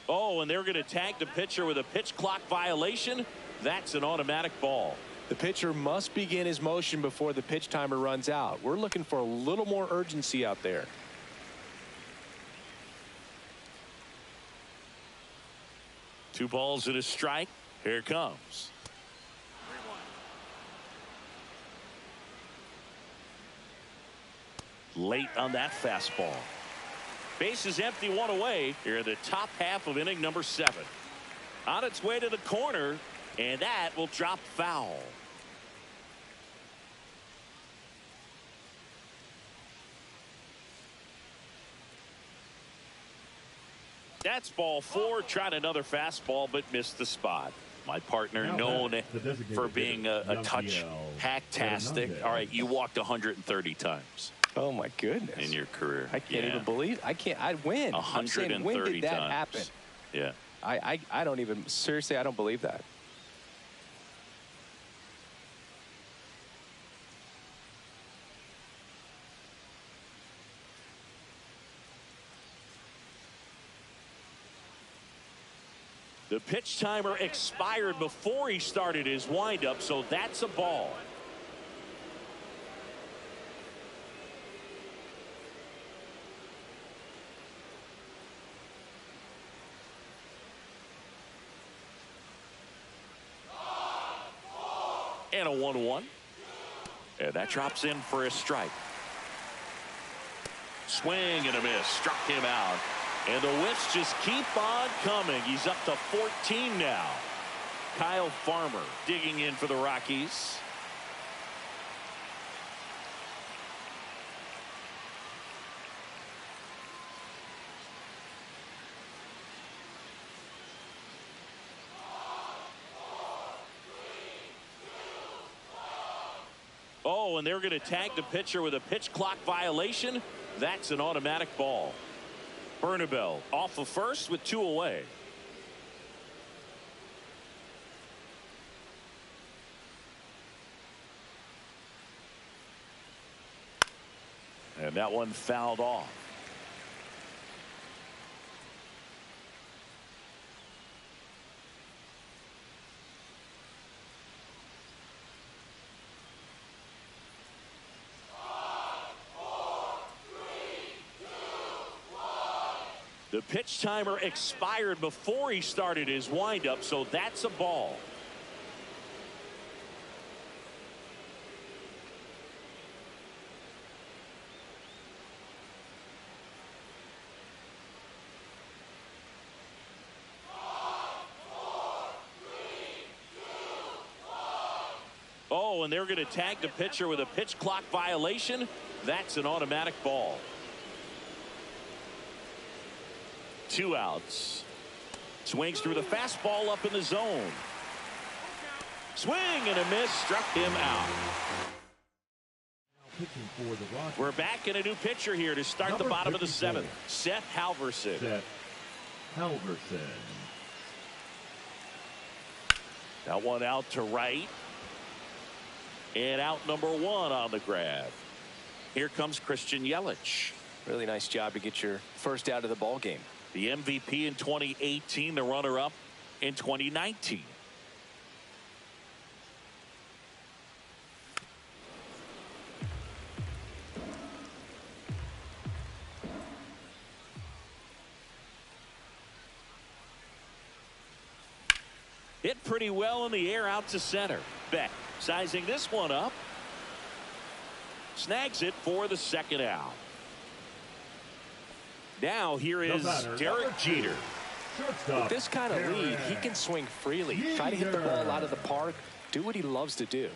Oh, and they're going to tag the pitcher with a pitch clock violation. That's an automatic ball. The pitcher must begin his motion before the pitch timer runs out. We're looking for a little more urgency out there. Two balls and a strike. Here it comes. Late on that fastball. Base is empty, one away here in the top half of inning number 7. On its way to the corner, and that will drop foul. That's ball 4. Tried another fastball, but missed the spot. My partner, known for being a touch hacktastic. All right, you walked 130 times. Oh my goodness! In your career, I can't even believe. I can't. I win. 130 when did that times. happen? Yeah. I don't even seriously. I don't believe that. The pitch timer expired before he started his windup, so that's a ball. And a 1-1. And that drops in for a strike. Swing and a miss. Struck him out. And the whiffs just keep on coming. He's up to 14 now. Kyle Farmer digging in for the Rockies. Oh, and they're going to tag the pitcher with a pitch clock violation. That's an automatic ball. Bernabel off of first with 2 away. And that one fouled off. The pitch timer expired before he started his windup, so that's a ball. Oh, and they're going to tag the pitcher with a pitch clock violation. That's an automatic ball. 2 outs. Swings through the fastball up in the zone. Swing and a miss. Struck him out. We're back in a new pitcher here to start the bottom of the 7th. Seth Halverson. That one out to right. And out number 1 on the grab. Here comes Christian Yelich. Really nice job to get your first out of the ball game. The MVP in 2018, the runner-up in 2019. Hit pretty well in the air out to center. Beck sizing this one up. Snags it for the 2nd out. Now here is Derek Jeter. With this kind of lead, he can swing freely. Try to hit the ball out of the park. Do what he loves to do.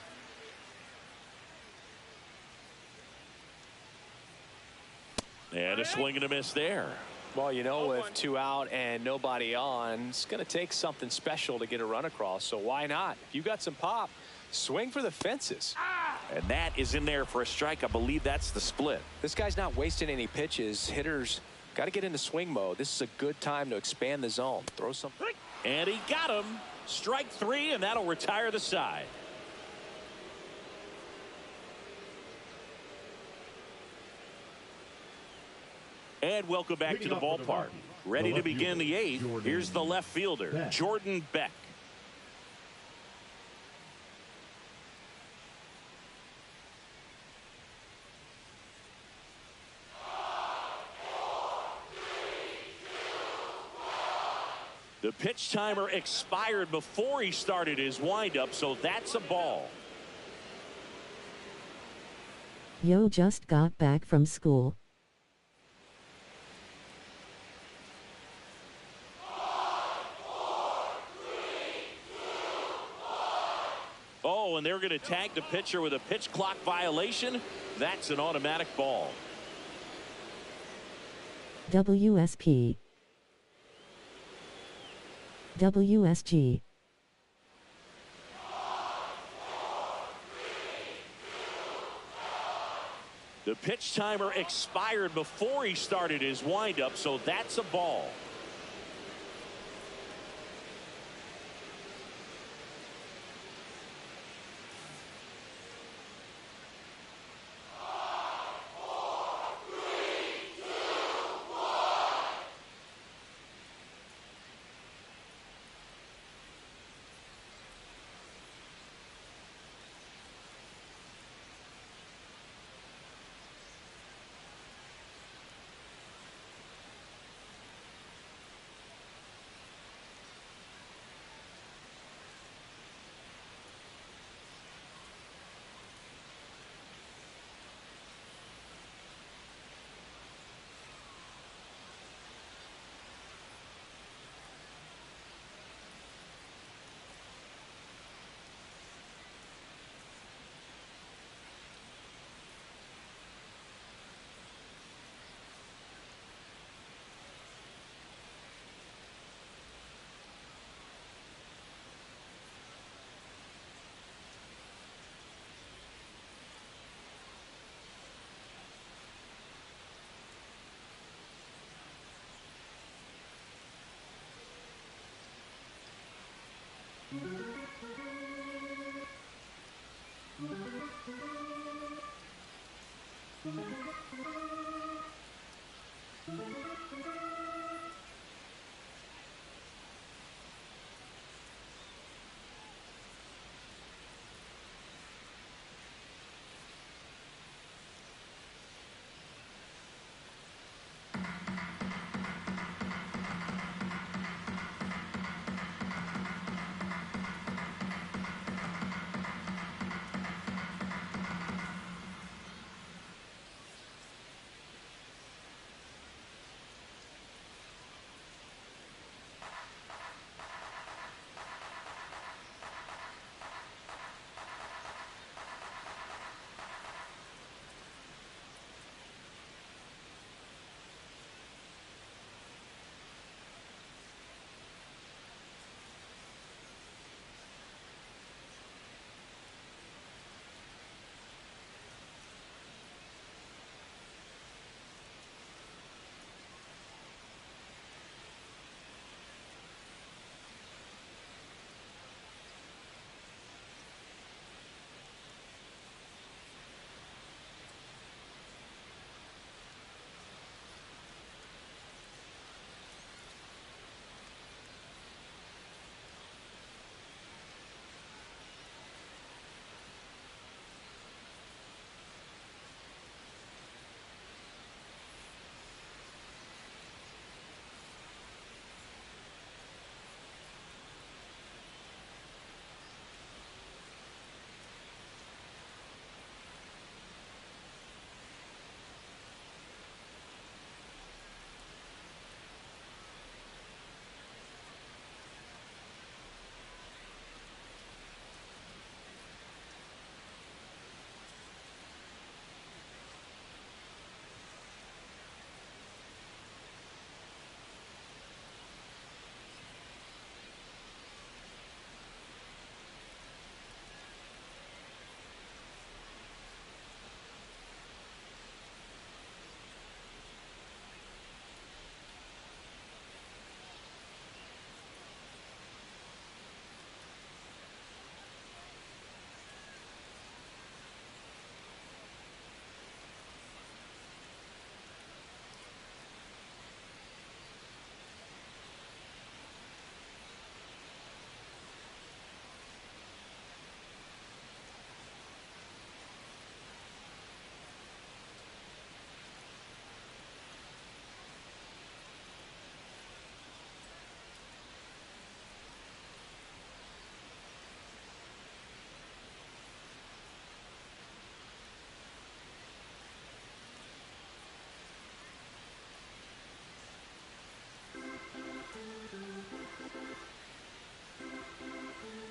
And a swing and a miss there. Well, you know, with 2 out and nobody on, it's going to take something special to get a run across. So why not? If you got some pop, swing for the fences. And that is in there for a strike. I believe that's the split. This guy's not wasting any pitches. Hitters got to get into swing mode. This is a good time to expand the zone. Throw some. And he got him. Strike 3, and that'll retire the side. And welcome back to the ballpark. Ready to begin the 8th. Here's the left fielder, Jordan Beck. The pitch timer expired before he started his windup, so that's a ball. Yo just got back from school. Oh, and they're going to tag the pitcher with a pitch clock violation. That's an automatic ball. WSP. WSG. The pitch timer expired before he started his windup, so that's a ball.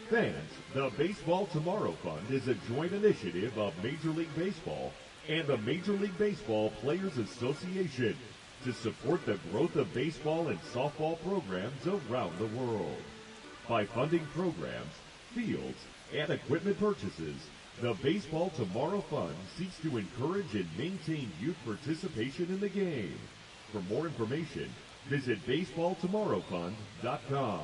Fans, the Baseball Tomorrow Fund is a joint initiative of Major League Baseball and the Major League Baseball Players Association to support the growth of baseball and softball programs around the world. By funding programs, fields, and equipment purchases, the Baseball Tomorrow Fund seeks to encourage and maintain youth participation in the game. For more information, visit baseballtomorrowfund.com.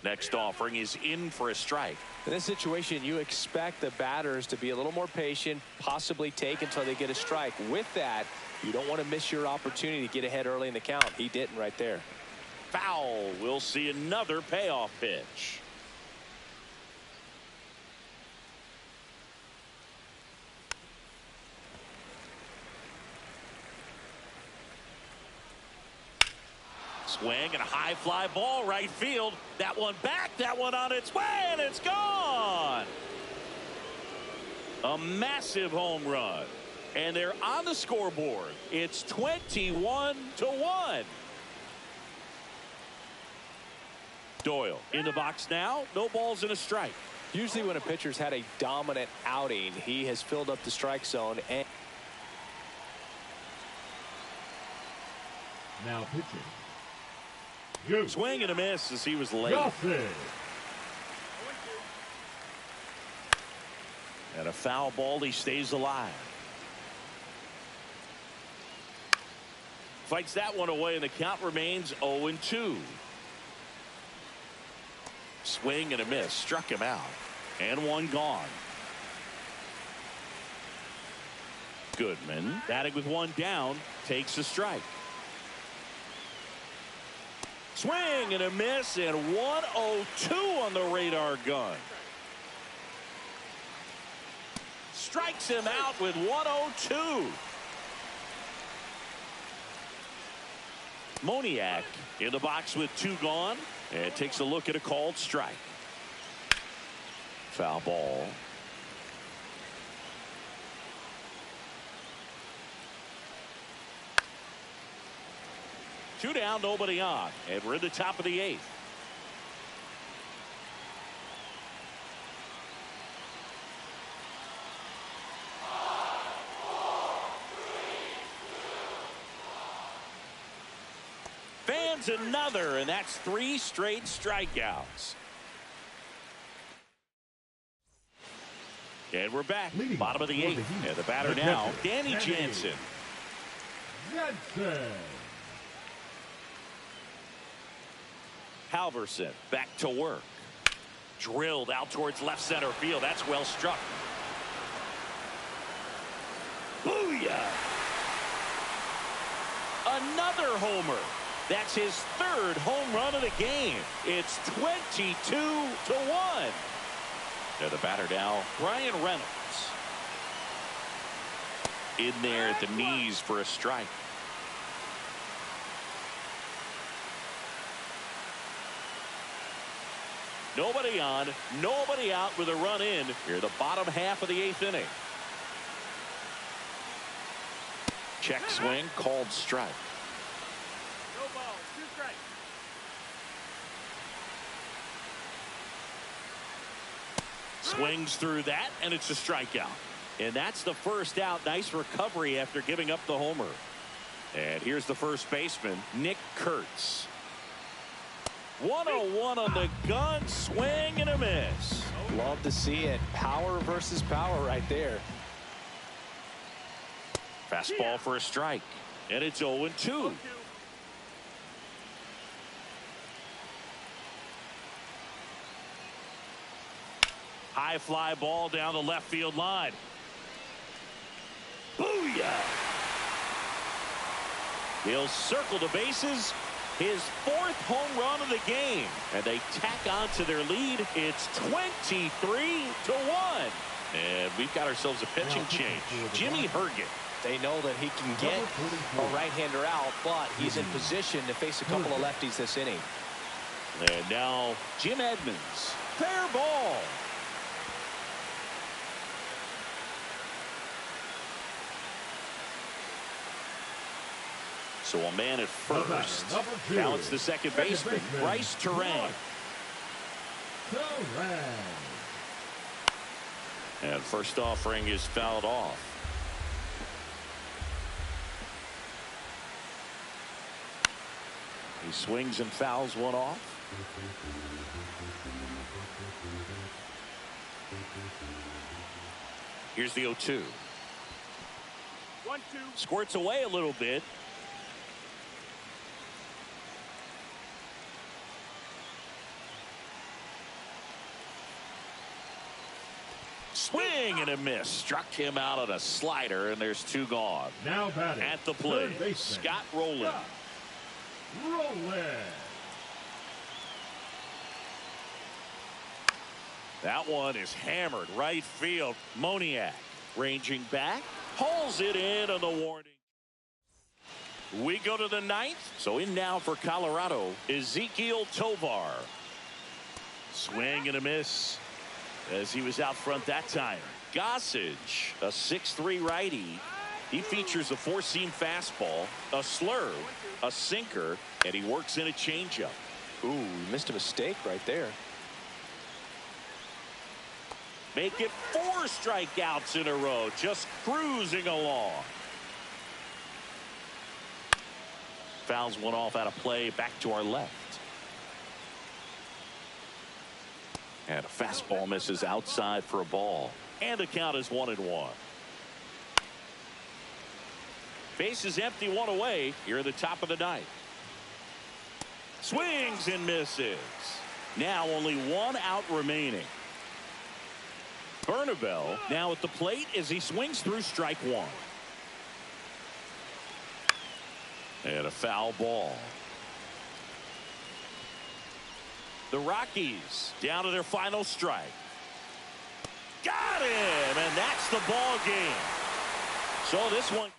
Next offering is in for a strike. In this situation, you expect the batters to be a little more patient, possibly take until they get a strike. With that, you don't want to miss your opportunity to get ahead early in the count. He didn't right there. Foul. We'll see another payoff pitch. Swing and a high fly ball right field. That one back, that one on its way, and it's gone. A massive home run. And they're on the scoreboard. It's 21-1. Doyle in the box now. No balls and a strike. Usually when a pitcher's had a dominant outing, he has filled up the strike zone. And Now pitching. Swing and a miss as he was late. And a foul ball. He stays alive. Fights that one away, and the count remains 0-2. Swing and a miss. Struck him out. And one gone. Goodman, batting with one down, takes a strike. Swing and a miss, and 1-0-2 on the radar gun. Strikes him out with 1-0-2. Moniak in the box with 2 gone and takes a look at a called strike. Foul ball. Two down, nobody on, and we're in the top of the 8th. Fans another, and that's 3 straight strikeouts. And we're back. Bottom of the 8th. And the batter now, Danny Jansen. Halverson back to work. Drilled out towards left center field. That's well struck. Booyah! Another homer. That's his 3rd home run of the game. It's 22-1. And the batter now, Ryan Reynolds. In there at the knees for a strike. Nobody on, nobody out with a run in here, the bottom half of the 8th inning. Check swing, called strike. No ball, 2 strikes. Swings through that, and it's a strikeout. And that's the first out. Nice recovery after giving up the homer. And here's the first baseman, Nick Kurtz. 101 on the gun, swing and a miss. Love to see it. Power versus power right there. Fastball for a strike, and it's 0-2. High fly ball down the left field line. Booyah! He'll circle the bases. His 4th home run of the game, and they tack on to their lead. It's 23-1. And we've got ourselves a pitching change. Jimmy Herget. They know that he can get a right-hander out, but he's in position to face a couple of lefties this inning. And now Jim Edmonds. Fair ball. So a man at first. Now it's the second baseman, Bryce Terang. And first offering is fouled off. He swings and fouls one off. Here's the 0-2. 1-2. Squirts away a little bit. Swing and a miss. Struck him out on a slider, and there's 2 gone. Now batting at the plate, Scott Rowland. That one is hammered right field. Moniak ranging back, hauls it in on the warning. We go to the 9th. So in now for Colorado, Ezequiel Tovar. Swing and a miss as he was out front that time. Gossage, a 6'3" righty. He features a 4-seam fastball, a slurve, a sinker, and he works in a changeup. Ooh, he missed a mistake right there. Make it 4 strikeouts in a row, just cruising along. Fouls one off out of play, back to our left. And a fastball misses outside for a ball. And the count is 1-1. Base is empty, 1 away. Here at the top of the 9th. Swings and misses. Now only 1 out remaining. Bernabel now at the plate as he swings through strike 1. And a foul ball. The Rockies down to their final strike. Got him, and that's the ball game. So this one.